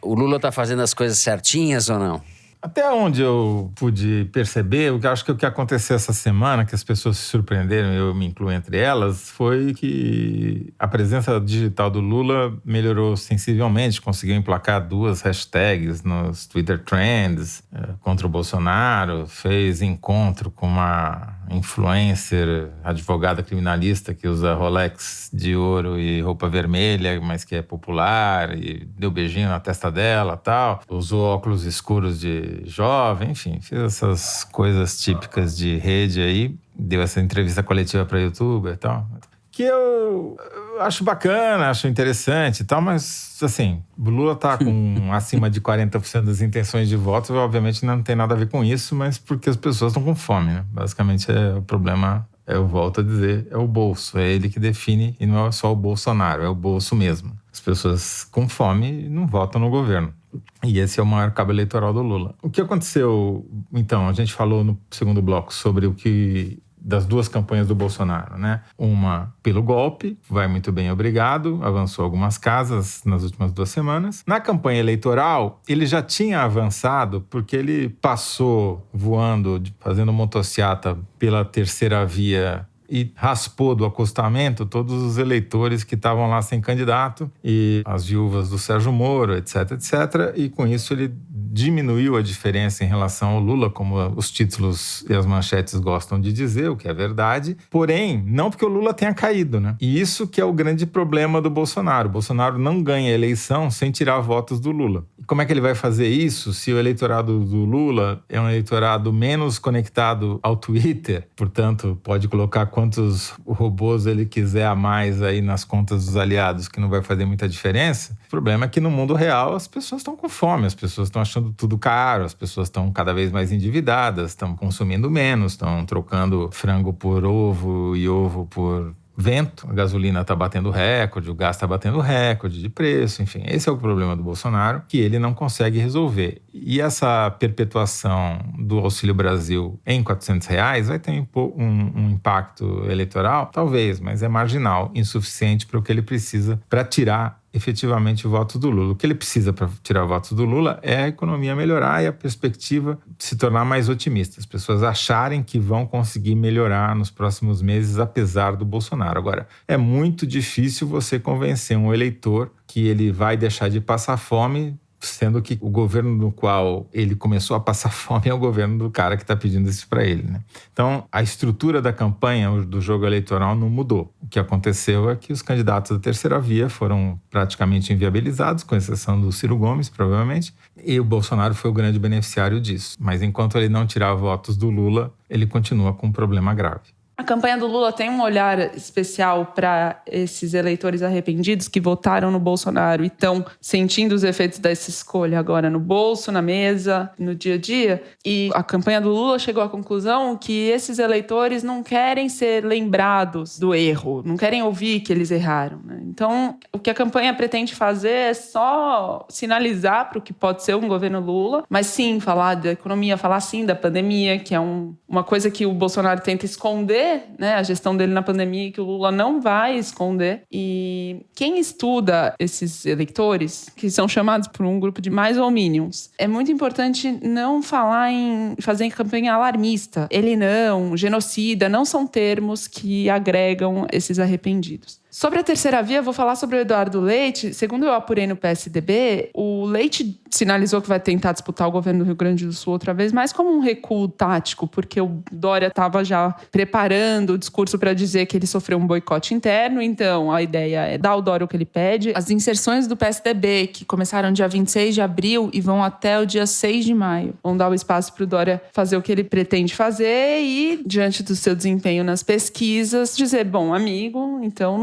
O Lula está fazendo as coisas certinhas ou não? Até onde eu pude perceber, o que eu acho que o que aconteceu essa semana, que as pessoas se surpreenderam, eu me incluo entre elas, foi que a presença digital do Lula melhorou sensivelmente, conseguiu emplacar 2 hashtags nos Twitter Trends contra o Bolsonaro, fez encontro com uma influencer, advogada criminalista que usa Rolex de ouro e roupa vermelha, mas que é popular, e deu beijinho na testa dela e tal, usou óculos escuros de jovem, enfim, fez essas coisas típicas de rede aí, deu essa entrevista coletiva para youtuber e tal, que eu acho bacana, acho interessante e tal, mas assim, o Lula tá com acima de 40% das intenções de voto, obviamente não tem nada a ver com isso, mas porque as pessoas estão com fome, né? Basicamente o problema, eu volto a dizer, é o bolso, é ele que define, e não é só o Bolsonaro, é o bolso mesmo. As pessoas com fome não votam no governo. E esse é o maior cabo eleitoral do Lula. O que aconteceu, então, a gente falou no segundo bloco sobre o que das 2 campanhas do Bolsonaro, né? Uma pelo golpe, vai muito bem, obrigado, avançou algumas casas nas últimas 2 semanas. Na campanha eleitoral, ele já tinha avançado porque ele passou voando, fazendo motociata pela terceira via e raspou do acostamento todos os eleitores que estavam lá sem candidato e as viúvas do Sérgio Moro, etc, etc. E com isso ele diminuiu a diferença em relação ao Lula, como os títulos e as manchetes gostam de dizer, o que é verdade. Porém, não porque o Lula tenha caído, né? E isso que é o grande problema do Bolsonaro. O Bolsonaro não ganha a eleição sem tirar votos do Lula. E como é que ele vai fazer isso se o eleitorado do Lula é um eleitorado menos conectado ao Twitter? Portanto, pode colocar quantos robôs ele quiser a mais aí nas contas dos aliados, que não vai fazer muita diferença. O problema é que no mundo real as pessoas estão com fome, as pessoas estão achando tudo caro, as pessoas estão cada vez mais endividadas, estão consumindo menos, estão trocando frango por ovo e ovo por vento. A gasolina está batendo recorde, o gás está batendo recorde de preço, enfim. Esse é o problema do Bolsonaro, que ele não consegue resolver. E essa perpetuação do Auxílio Brasil em R$400 vai ter um impacto eleitoral? Talvez, mas é marginal, insuficiente para o que ele precisa para tirar efetivamente votos do Lula. O que ele precisa para tirar votos do Lula é a economia melhorar e a perspectiva se tornar mais otimista. As pessoas acharem que vão conseguir melhorar nos próximos meses, apesar do Bolsonaro. Agora, é muito difícil você convencer um eleitor que ele vai deixar de passar fome, sendo que o governo no qual ele começou a passar fome é o governo do cara que está pedindo isso para ele, né? Então, a estrutura da campanha, do jogo eleitoral, não mudou. O que aconteceu é que os candidatos da terceira via foram praticamente inviabilizados, com exceção do Ciro Gomes, provavelmente, e o Bolsonaro foi o grande beneficiário disso. Mas enquanto ele não tirar votos do Lula, ele continua com um problema grave. A campanha do Lula tem um olhar especial para esses eleitores arrependidos que votaram no Bolsonaro e estão sentindo os efeitos dessa escolha agora no bolso, na mesa, no dia a dia. E a campanha do Lula chegou à conclusão que esses eleitores não querem ser lembrados do erro, não querem ouvir que eles erraram, né? Então, o que a campanha pretende fazer é só sinalizar para o que pode ser um governo Lula, mas sim falar da economia, falar sim da pandemia, que é uma coisa que o Bolsonaro tenta esconder, né, a gestão dele na pandemia, que o Lula não vai esconder. E quem estuda esses eleitores, que são chamados por um grupo de mais ou minions, é muito importante não falar em fazer campanha alarmista. Ele não, genocida, não são termos que agregam esses arrependidos. Sobre a terceira via, vou falar sobre o Eduardo Leite. Segundo eu apurei no PSDB, o Leite sinalizou que vai tentar disputar o governo do Rio Grande do Sul outra vez, mais como um recuo tático, porque o Dória estava já preparando o discurso para dizer que ele sofreu um boicote interno. Então, a ideia é dar ao Dória o que ele pede. As inserções do PSDB, que começaram dia 26 de abril e vão até o dia 6 de maio, vão dar o espaço para o Dória fazer o que ele pretende fazer e, diante do seu desempenho nas pesquisas, dizer, bom, amigo, então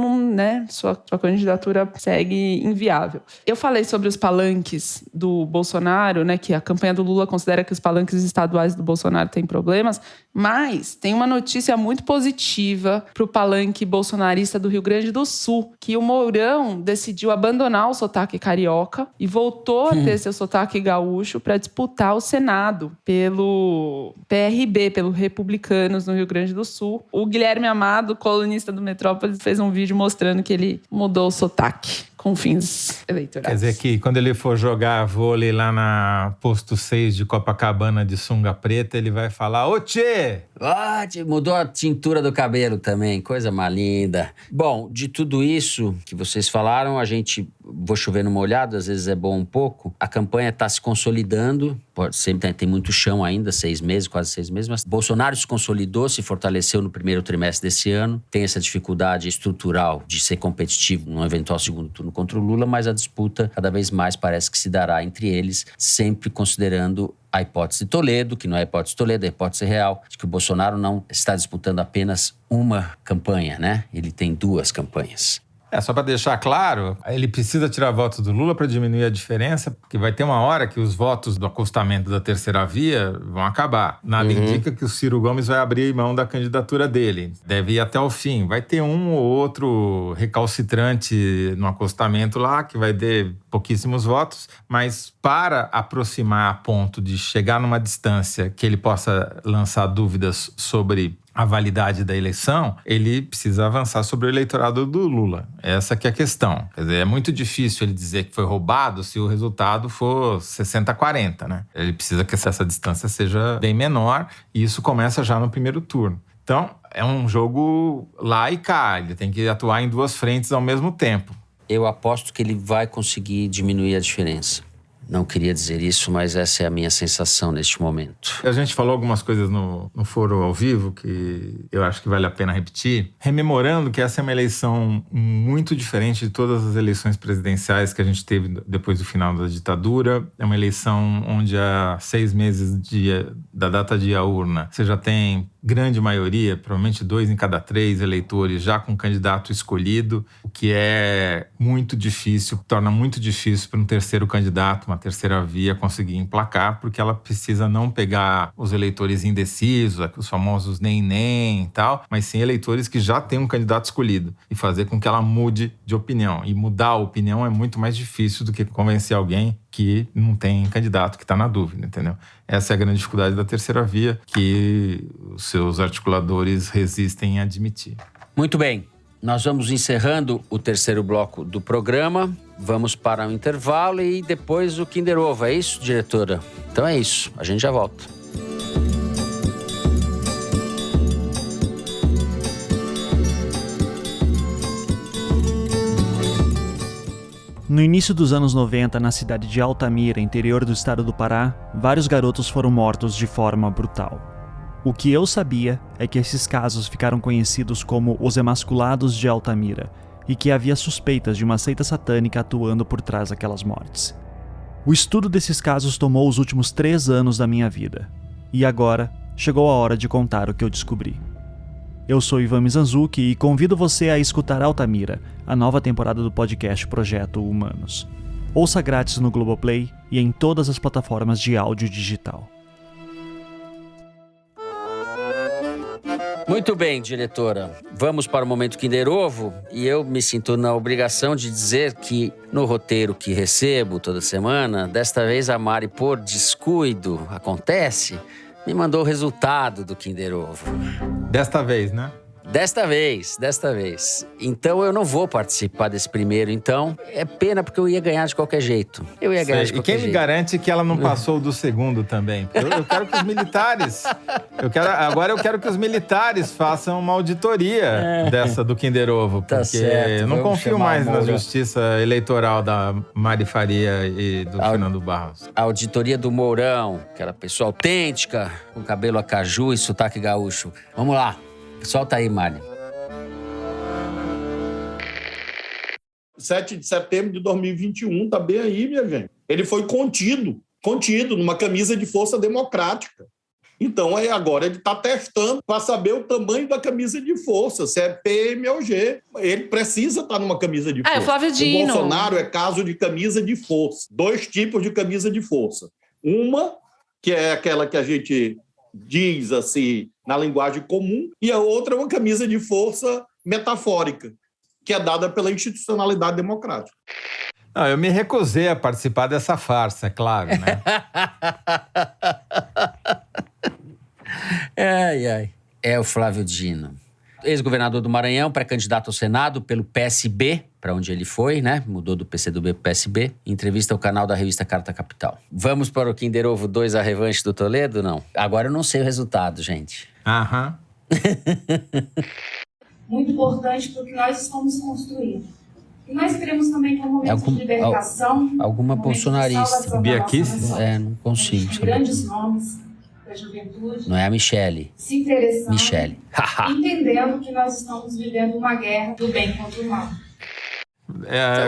sua candidatura segue inviável. Eu falei sobre os palanques do Bolsonaro, né, que a campanha do Lula considera que os palanques estaduais do Bolsonaro têm problemas, mas tem uma notícia muito positiva para o palanque bolsonarista do Rio Grande do Sul, que o Mourão decidiu abandonar o sotaque carioca e voltou a ter seu sotaque gaúcho para disputar o Senado pelo PRB, pelo Republicanos no Rio Grande do Sul. O Guilherme Amado, colunista do Metrópolis, fez um vídeo mostrando que ele mudou o sotaque com fins eleitorais. Quer dizer que quando ele for jogar vôlei lá na Posto 6 de Copacabana de sunga preta, ele vai falar: ô tchê! Mudou a tintura do cabelo também, coisa mais linda. Bom, de tudo isso que vocês falaram, vou chover numa olhada, às vezes é bom um pouco. A campanha está se consolidando, sempre tem muito chão ainda, 6 meses, quase 6 meses, mas Bolsonaro se consolidou, se fortaleceu no primeiro trimestre desse ano, tem essa dificuldade estrutural de ser competitivo num eventual segundo turno contra o Lula, mas a disputa cada vez mais parece que se dará entre eles, sempre considerando a hipótese de Toledo, que não é a hipótese de Toledo, é a hipótese real, de que o Bolsonaro não está disputando apenas uma campanha, né? Ele tem 2 campanhas. Só para deixar claro, ele precisa tirar votos do Lula para diminuir a diferença, porque vai ter uma hora que os votos do acostamento da terceira via vão acabar. Nada indica que o Ciro Gomes vai abrir mão da candidatura dele. Deve ir até o fim. Vai ter um ou outro recalcitrante no acostamento lá, que vai ter pouquíssimos votos, mas para aproximar a ponto de chegar numa distância que ele possa lançar dúvidas sobre a validade da eleição, ele precisa avançar sobre o eleitorado do Lula. Essa que é a questão. Quer dizer, é muito difícil ele dizer que foi roubado se o resultado for 60-40, né? Ele precisa que essa distância seja bem menor e isso começa já no primeiro turno. Então, é um jogo lá e cá. Ele tem que atuar em 2 frentes ao mesmo tempo. Eu aposto que ele vai conseguir diminuir a diferença. Não queria dizer isso, mas essa é a minha sensação neste momento. A gente falou algumas coisas no foro ao vivo que eu acho que vale a pena repetir, rememorando que essa é uma eleição muito diferente de todas as eleições presidenciais que a gente teve depois do final da ditadura. É uma eleição onde há 6 meses da data de a urna você já tem grande maioria, provavelmente 2 em cada 3 eleitores já com candidato escolhido, o que é muito difícil, torna muito difícil para um terceiro candidato, uma terceira via conseguir emplacar, porque ela precisa não pegar os eleitores indecisos, os famosos nem e tal, mas sim eleitores que já têm um candidato escolhido e fazer com que ela mude de opinião. E mudar a opinião é muito mais difícil do que convencer alguém que não tem candidato, que está na dúvida, entendeu? Essa é a grande dificuldade da terceira via, que os seus articuladores resistem a admitir. Muito bem, nós vamos encerrando o terceiro bloco do programa, vamos para um intervalo e depois o Kinder Ovo, é isso, diretora? Então é isso, a gente já volta. No início dos anos 90, na cidade de Altamira, interior do estado do Pará, vários garotos foram mortos de forma brutal. O que eu sabia é que esses casos ficaram conhecidos como os emasculados de Altamira e que havia suspeitas de uma seita satânica atuando por trás daquelas mortes. O estudo desses casos tomou os últimos 3 anos da minha vida. E agora, chegou a hora de contar o que eu descobri. Eu sou Ivan Mizanzuki e convido você a escutar Altamira, a nova temporada do podcast Projeto Humanos. Ouça grátis no Globoplay e em todas as plataformas de áudio digital. Muito bem, diretora. Vamos para o momento Kinder Ovo e eu me sinto na obrigação de dizer que no roteiro que recebo toda semana, desta vez a Mari, por descuido, me mandou o resultado do Kinder Ovo. Desta vez, né? Desta vez. Então eu não vou participar desse primeiro, então. É pena porque eu ia ganhar de qualquer jeito. E quem me garante que ela não passou do segundo também? Eu quero que os militares... Agora eu quero que os militares façam uma auditoria dessa do Kinder Ovo. Porque tá certo, eu não confio mais na justiça eleitoral da Mari Faria e do Fernando Barros. A auditoria do Mourão, aquela pessoa autêntica, com cabelo a caju e sotaque gaúcho. Vamos lá. Solta aí, Mari. 7 de setembro de 2021, tá bem aí, minha gente. Ele foi contido numa camisa de força democrática. Então, agora ele está testando para saber o tamanho da camisa de força, se é PM ou G. Ele precisa estar numa camisa de força. O Flávio Dino. O Bolsonaro é caso de camisa de força. 2 tipos de camisa de força. Uma, que é aquela que a gente diz assim na linguagem comum, e a outra é uma camisa de força metafórica, que é dada pela institucionalidade democrática. Não, eu me recusei a participar dessa farsa, é claro, né? Ai. É o Flávio Dino. Ex-governador do Maranhão, pré-candidato ao Senado pelo PSB, para onde ele foi, né? Mudou do PCdoB para o PSB. Entrevista ao canal da revista Carta Capital. Vamos para o Kinder Ovo 2, a revanche do Toledo? Não. Agora eu não sei o resultado, gente. Aham. Muito importante para o que nós estamos construindo. E nós queremos também que é um momento de libertação. Alguma bolsonarista. Bia Kicis? Não consigo. Grandes nomes da juventude. Não é a Michele. Se interessando. Michele. Entendendo que nós estamos vivendo uma guerra do bem contra o mal.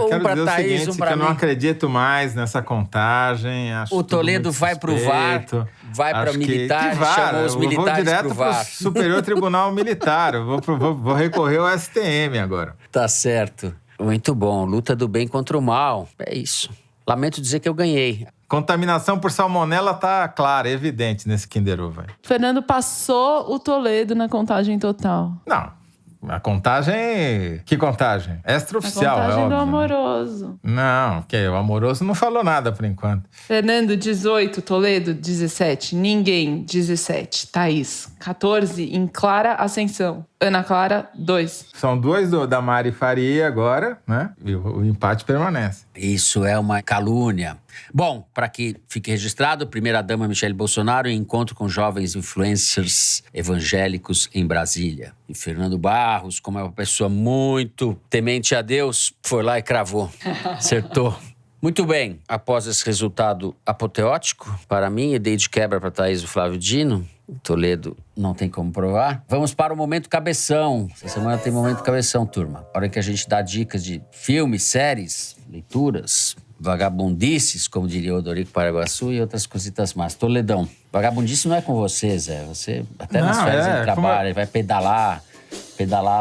Quero dizer o seguinte, que eu não acredito mais nessa contagem. Acho o Toledo vai pro VAR, vai para militar, chamou os militares pro VAR. Pro Superior Tribunal Militar. Eu vou recorrer ao STM agora. Tá certo. Muito bom. Luta do bem contra o mal. É isso. Lamento dizer que eu ganhei. Contaminação por salmonela tá clara, evidente nesse Kinder Ovo. Fernando passou o Toledo na contagem total. Não. A contagem... Que contagem? Extraoficial, é óbvio. A contagem do Amoroso. Não, o Amoroso não falou nada por enquanto. Fernando, 18. Toledo, 17. Ninguém, 17. Thaís, 14. Em Clara Ascensão. Ana Clara, 2. São 2 da Mari Faria agora, né? E o empate permanece. Isso é uma calúnia. Bom, para que fique registrado, primeira-dama Michele Bolsonaro em encontro com jovens influencers evangélicos em Brasília. E Fernando Barros, como é uma pessoa muito temente a Deus, foi lá e cravou. Acertou. Muito bem, após esse resultado apoteótico, para mim, e dei de quebra para Thaís e o Flávio Dino, o Toledo não tem como provar, vamos para o Momento Cabeção. Essa semana tem Momento Cabeção, turma. A hora que a gente dá dicas de filmes, séries, leituras, vagabundices, como diria o Odorico Paraguaçu, e outras cositas mais. Toledão, vagabundice não é com você, Zé. Você até nas férias ele trabalha, vai pedalar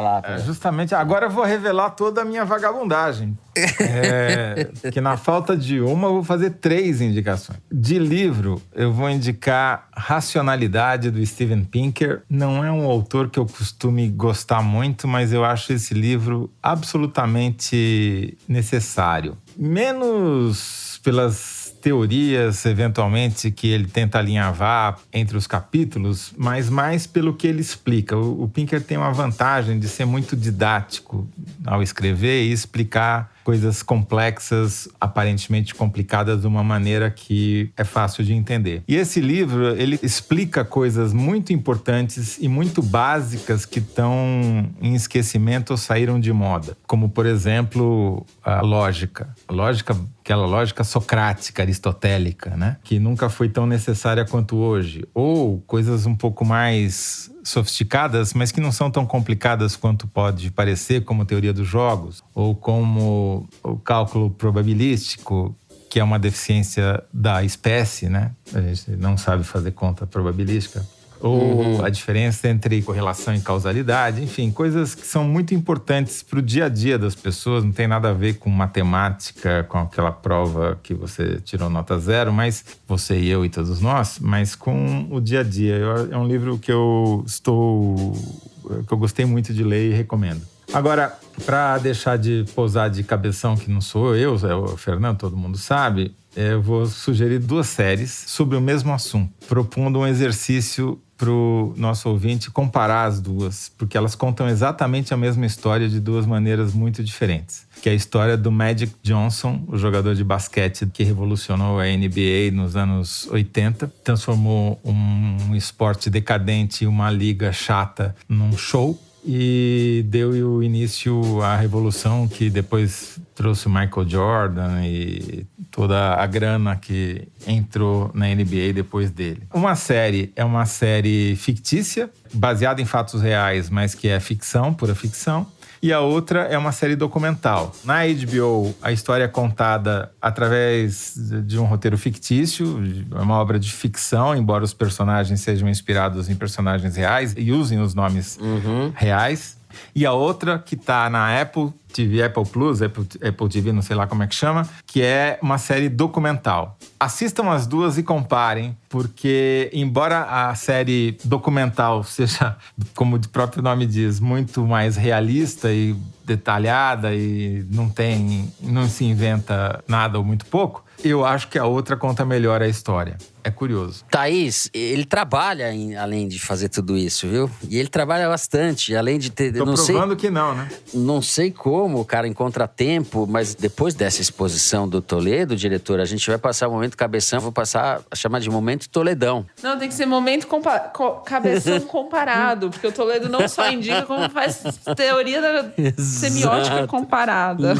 lá. Justamente, agora eu vou revelar toda a minha vagabundagem. Que na falta de uma, eu vou fazer 3 indicações. De livro, eu vou indicar Racionalidade, do Steven Pinker. Não é um autor que eu costume gostar muito, mas eu acho esse livro absolutamente necessário. Menos pelas teorias, eventualmente, que ele tenta alinhavar entre os capítulos, mas mais pelo que ele explica. O Pinker tem uma vantagem de ser muito didático ao escrever e explicar coisas complexas, aparentemente complicadas, de uma maneira que é fácil de entender. E esse livro, ele explica coisas muito importantes e muito básicas que estão em esquecimento ou saíram de moda. Como, por exemplo, a lógica. Aquela lógica socrática, aristotélica, né? Que nunca foi tão necessária quanto hoje. Ou coisas um pouco mais sofisticadas, mas que não são tão complicadas quanto pode parecer, como a teoria dos jogos, ou como o cálculo probabilístico, que é uma deficiência da espécie, né? A gente não sabe fazer conta probabilística. Ou a diferença entre correlação e causalidade, enfim, coisas que são muito importantes para o dia a dia das pessoas, não tem nada a ver com matemática, com aquela prova que você tirou nota 0, mas você e eu e todos nós, mas com o dia a dia. É um livro que eu gostei muito de ler e recomendo. Agora, para deixar de posar de cabeção, que não sou eu, é o Fernando, todo mundo sabe, eu vou sugerir 2 séries sobre o mesmo assunto, propondo um exercício para o nosso ouvinte comparar as duas, porque elas contam exatamente a mesma história de 2 maneiras muito diferentes. Que é a história do Magic Johnson, o jogador de basquete que revolucionou a NBA nos anos 80, transformou um esporte decadente e uma liga chata num show, e deu o início à revolução que depois trouxe o Michael Jordan e toda a grana que entrou na NBA depois dele. Uma série é uma série fictícia, baseada em fatos reais, mas que é ficção, pura ficção. E a outra é uma série documental. Na HBO, a história é contada através de um roteiro fictício, é uma obra de ficção, embora os personagens sejam inspirados em personagens reais e usem os nomes reais. E a outra, que tá na Apple TV, Apple Plus, Apple TV, não sei lá como é que chama, que é uma série documental. Assistam as duas e comparem, porque embora a série documental seja, como o próprio nome diz, muito mais realista e detalhada e não se inventa nada ou muito pouco, eu acho que a outra conta melhor a história. É curioso. Thaís, ele trabalha além de fazer tudo isso, viu? E ele trabalha bastante, além de ter... Tô provando que não, né? Não sei como o cara encontra tempo, mas depois dessa exposição do Toledo, diretor, a gente vai passar o momento cabeção, vou passar a chamar de momento Toledão. Não, tem que ser momento cabeção comparado, porque o Toledo não só indica, como faz teoria da semiótica comparada.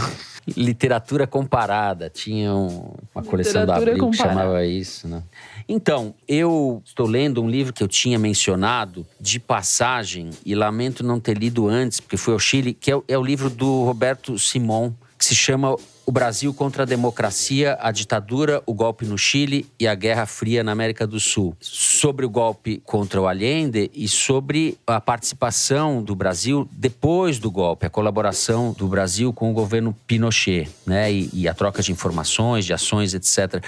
Literatura comparada. Tinha uma coleção da Abril que chamava isso, né? Então, eu estou lendo um livro que eu tinha mencionado de passagem e lamento não ter lido antes, porque fui ao Chile, que é o livro do Roberto Simon, que se chama O Brasil contra a Democracia, a Ditadura, o Golpe no Chile e a Guerra Fria na América do Sul. Sobre o golpe contra o Allende e sobre a participação do Brasil depois do golpe, a colaboração do Brasil com o governo Pinochet, né? E a troca de informações, de ações, etc.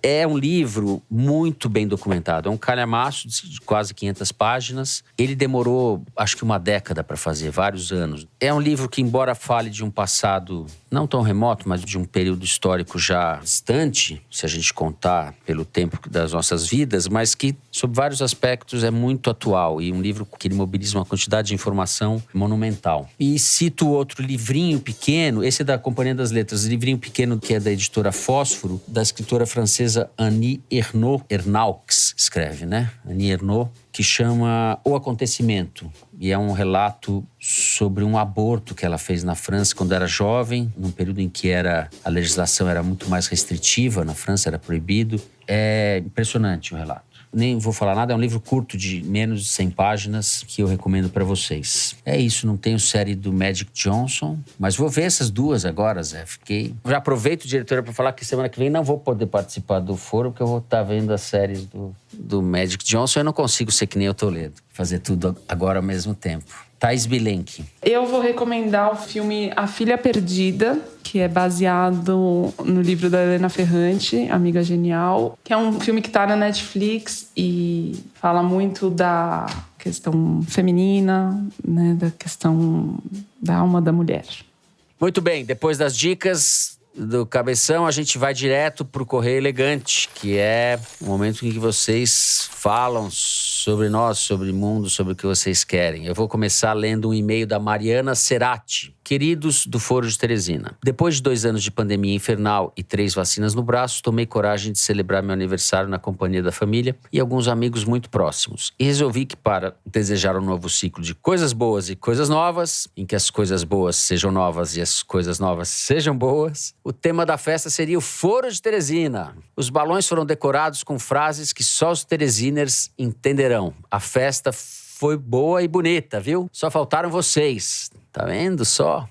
É um livro muito bem documentado. É um calhamaço de quase 500 páginas. Ele demorou, acho que uma década para fazer, vários anos. É um livro que, embora fale de um passado não tão remoto, mas de um período histórico já distante, se a gente contar pelo tempo das nossas vidas, mas que, sob vários aspectos, é muito atual. E um livro que ele mobiliza uma quantidade de informação monumental. E cito outro livrinho pequeno, esse é da Companhia das Letras, livrinho pequeno que é da editora Fósforo, da escritora francesa Annie Ernaux, escreve, né? Annie Ernaux, que chama O Acontecimento. E é um relato sobre um aborto que ela fez na França quando era jovem, num período em que a legislação era muito mais restritiva, na França era proibido. É impressionante o relato. Nem vou falar nada, é um livro curto de menos de 100 páginas que eu recomendo para vocês. É isso, não tenho série do Magic Johnson, mas vou ver essas duas agora, Zé. Já aproveito, diretora, para falar que semana que vem não vou poder participar do foro, porque eu vou estar vendo as séries do Magic Johnson. Eu não consigo ser que nem o Toledo, fazer tudo agora ao mesmo tempo. Thaís Bilenque. Eu vou recomendar o filme A Filha Perdida, que é baseado no livro da Helena Ferrante, Amiga Genial, que é um filme que está na Netflix e fala muito da questão feminina, né, da questão da alma da mulher. Muito bem, depois das dicas do Cabeção, a gente vai direto pro Correio Elegante, que é o momento em que vocês falam sobre nós, sobre o mundo, sobre o que vocês querem. Eu vou começar lendo um e-mail da Mariana Cerati. Queridos do Foro de Teresina, depois de 2 anos de pandemia infernal e 3 vacinas no braço, tomei coragem de celebrar meu aniversário na companhia da família e alguns amigos muito próximos. E resolvi que, para desejar um novo ciclo de coisas boas e coisas novas, em que as coisas boas sejam novas e as coisas novas sejam boas, o tema da festa seria o Foro de Teresina. Os balões foram decorados com frases que só os teresiners entenderão. A festa foi boa e bonita, viu? Só faltaram vocês. Tá vendo só?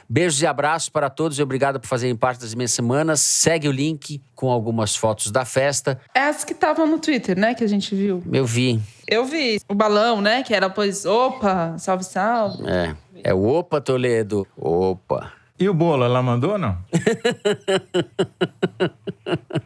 Beijos e abraços para todos e obrigado por fazerem parte das minhas semanas. Segue o link com algumas fotos da festa. As que estavam no Twitter, né? Que a gente viu. Eu vi. Eu vi. O balão, né? Que era, pois, opa, salve, salve. É o opa, Toledo. Opa. E o bolo, ela mandou ou não?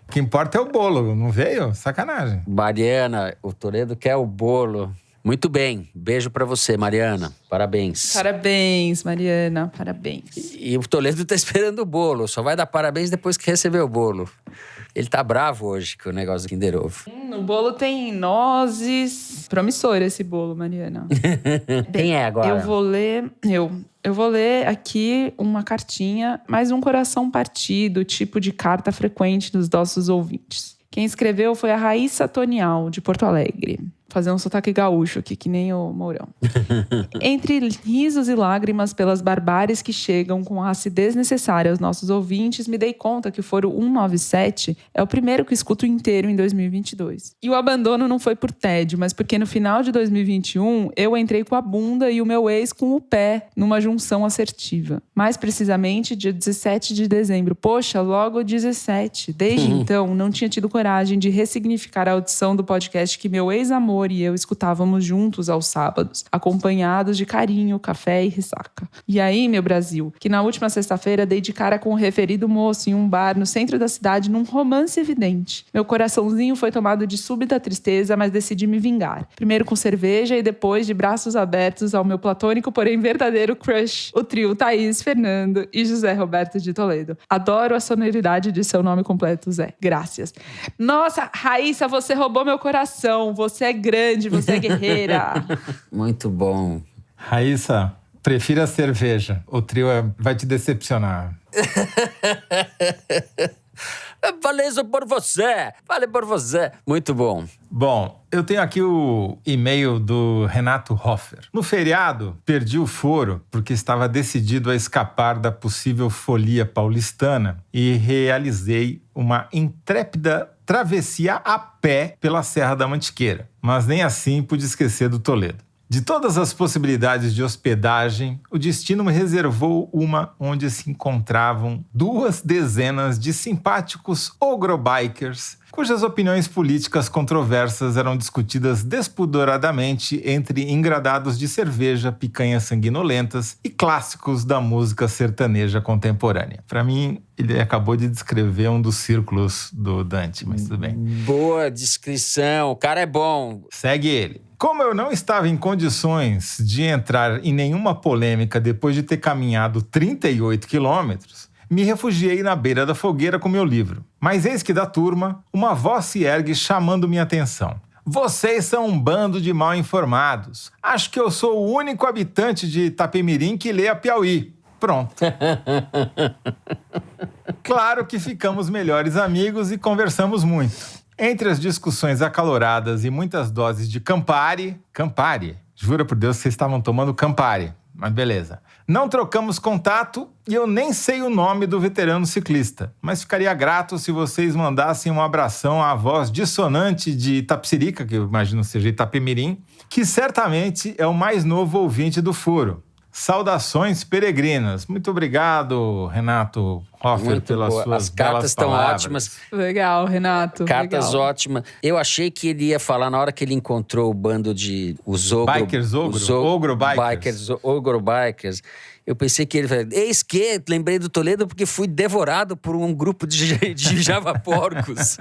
O que importa é o bolo, não veio? Sacanagem. Mariana, o Toledo quer o bolo. Muito bem, beijo pra você, Mariana. Parabéns. Parabéns, Mariana, parabéns. E o Toledo tá esperando o bolo, só vai dar parabéns depois que receber o bolo. Ele tá bravo hoje com o negócio do Kinder Ovo. O bolo tem nozes. Promissor esse bolo, Mariana. Quem é agora? Eu vou ler aqui uma cartinha, mais um coração partido, tipo de carta frequente dos nossos ouvintes. Quem escreveu foi a Raíssa Tonial, de Porto Alegre. fazer um sotaque gaúcho aqui, que nem o Mourão. Entre risos e lágrimas pelas barbáries que chegam com a acidez necessária aos nossos ouvintes, me dei conta que o Foro 197 é o primeiro que escuto inteiro em 2022. E o abandono não foi por tédio, mas porque no final de 2021 eu entrei com a bunda e o meu ex com o pé numa junção assertiva. Mais precisamente, dia 17 de dezembro. Poxa, logo 17. Desde então, não tinha tido coragem de ressignificar a audição do podcast que meu ex-amor e eu escutávamos juntos aos sábados, acompanhados de carinho, café e ressaca. E aí, meu Brasil, que na última sexta-feira dei de cara com o referido moço em um bar no centro da cidade num romance evidente. Meu coraçãozinho foi tomado de súbita tristeza, mas decidi me vingar. Primeiro com cerveja e depois de braços abertos ao meu platônico, porém verdadeiro crush, o trio Thaís, Fernando e José Roberto de Toledo. Adoro a sonoridade de seu nome completo, Zé. Graças. Nossa, Raíssa, você roubou meu coração. Você é grande, você é guerreira. Muito bom. Raíssa, prefira a cerveja. O trio vai te decepcionar. Falei isso por você. Falei por você. Muito bom. Bom, eu tenho aqui o e-mail do Renato Hoffer. No feriado, perdi o foro porque estava decidido a escapar da possível folia paulistana e realizei uma intrépida travessia a pé pela Serra da Mantiqueira. Mas nem assim pude esquecer do Toledo. De todas as possibilidades de hospedagem, o destino me reservou uma onde se encontravam 2 dezenas de simpáticos ogrobikers, cujas opiniões políticas controversas eram discutidas despudoradamente entre engradados de cerveja, picanhas sanguinolentas e clássicos da música sertaneja contemporânea. Para mim, ele acabou de descrever um dos círculos do Dante, mas tudo bem. Boa descrição, o cara é bom. Segue ele. Como eu não estava em condições de entrar em nenhuma polêmica depois de ter caminhado 38 quilômetros, me refugiei na beira da fogueira com meu livro. Mas eis que da turma, uma voz se ergue chamando minha atenção. Vocês são um bando de mal informados. Acho que eu sou o único habitante de Itapemirim que lê a Piauí. Pronto. Claro que ficamos melhores amigos e conversamos muito. Entre as discussões acaloradas e muitas doses de Campari... Campari? Jura por Deus que vocês estavam tomando Campari. Mas beleza. Não trocamos contato e eu nem sei o nome do veterano ciclista. Mas ficaria grato se vocês mandassem um abração à voz dissonante de Itapecerica, que eu imagino seja Itapemirim, que certamente é o mais novo ouvinte do Foro. Saudações peregrinas. Muito obrigado, Renato Hoffer, pelas suas As cartas estão ótimas. Legal, Renato. Cartas legal. Ótimas. Eu achei que ele ia falar na hora que ele encontrou o bando de... Bikers, Ogro-bikers. Eu pensei que ele falou, eis que lembrei do Toledo porque fui devorado por um grupo de javaporcos.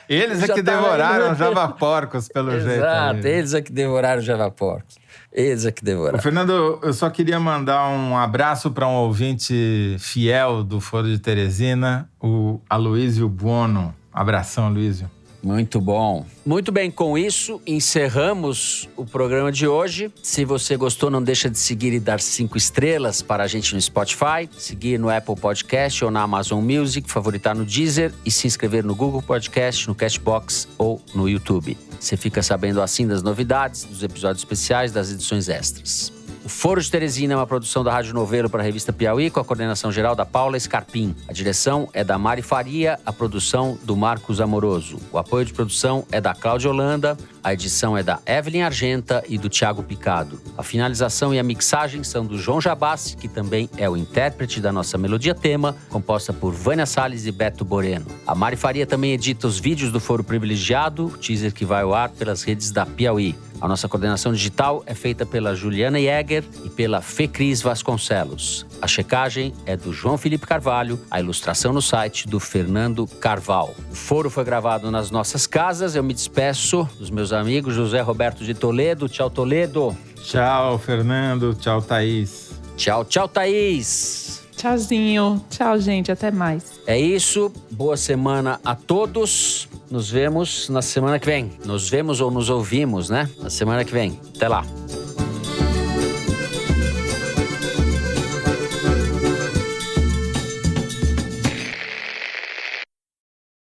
Eles é que devoraram javaporcos, pelo jeito. Exato, eles é que devoraram javaporcos. Eles é que devoraram. Fernando, eu só queria mandar um abraço para um ouvinte fiel do Foro de Teresina, o Aloísio Buono. Abração, Aloísio. Muito bom. Muito bem, com isso, encerramos o programa de hoje. Se você gostou, não deixa de seguir e dar 5 estrelas para a gente no Spotify, seguir no Apple Podcast ou na Amazon Music, favoritar no Deezer e se inscrever no Google Podcast, no Castbox ou no YouTube. Você fica sabendo assim das novidades, dos episódios especiais, das edições extras. O Foro de Teresina é uma produção da Rádio Novelo para a revista Piauí, com a coordenação geral da Paula Scarpim. A direção é da Mari Faria, a produção do Marcos Amoroso. O apoio de produção é da Cláudia Holanda, a edição é da Evelyn Argenta e do Thiago Picado. A finalização e a mixagem são do João Jabassi, que também é o intérprete da nossa melodia tema, composta por Vânia Salles e Beto Boreno. A Mari Faria também edita os vídeos do Foro Privilegiado, teaser que vai ao ar pelas redes da Piauí. A nossa coordenação digital é feita pela Juliana Jäger e pela Fecris Vasconcelos. A checagem é do João Felipe Carvalho, a ilustração no site do Fernando Carval. O Foro foi gravado nas nossas casas. Eu me despeço dos meus amigos José Roberto de Toledo. Tchau, Toledo. Tchau, Fernando. Tchau, Thaís. Tchau, tchau, Thaís. Tchauzinho. Tchau, gente. Até mais. É isso. Boa semana a todos. Nos vemos na semana que vem. Nos vemos ou nos ouvimos, né? Na semana que vem. Até lá.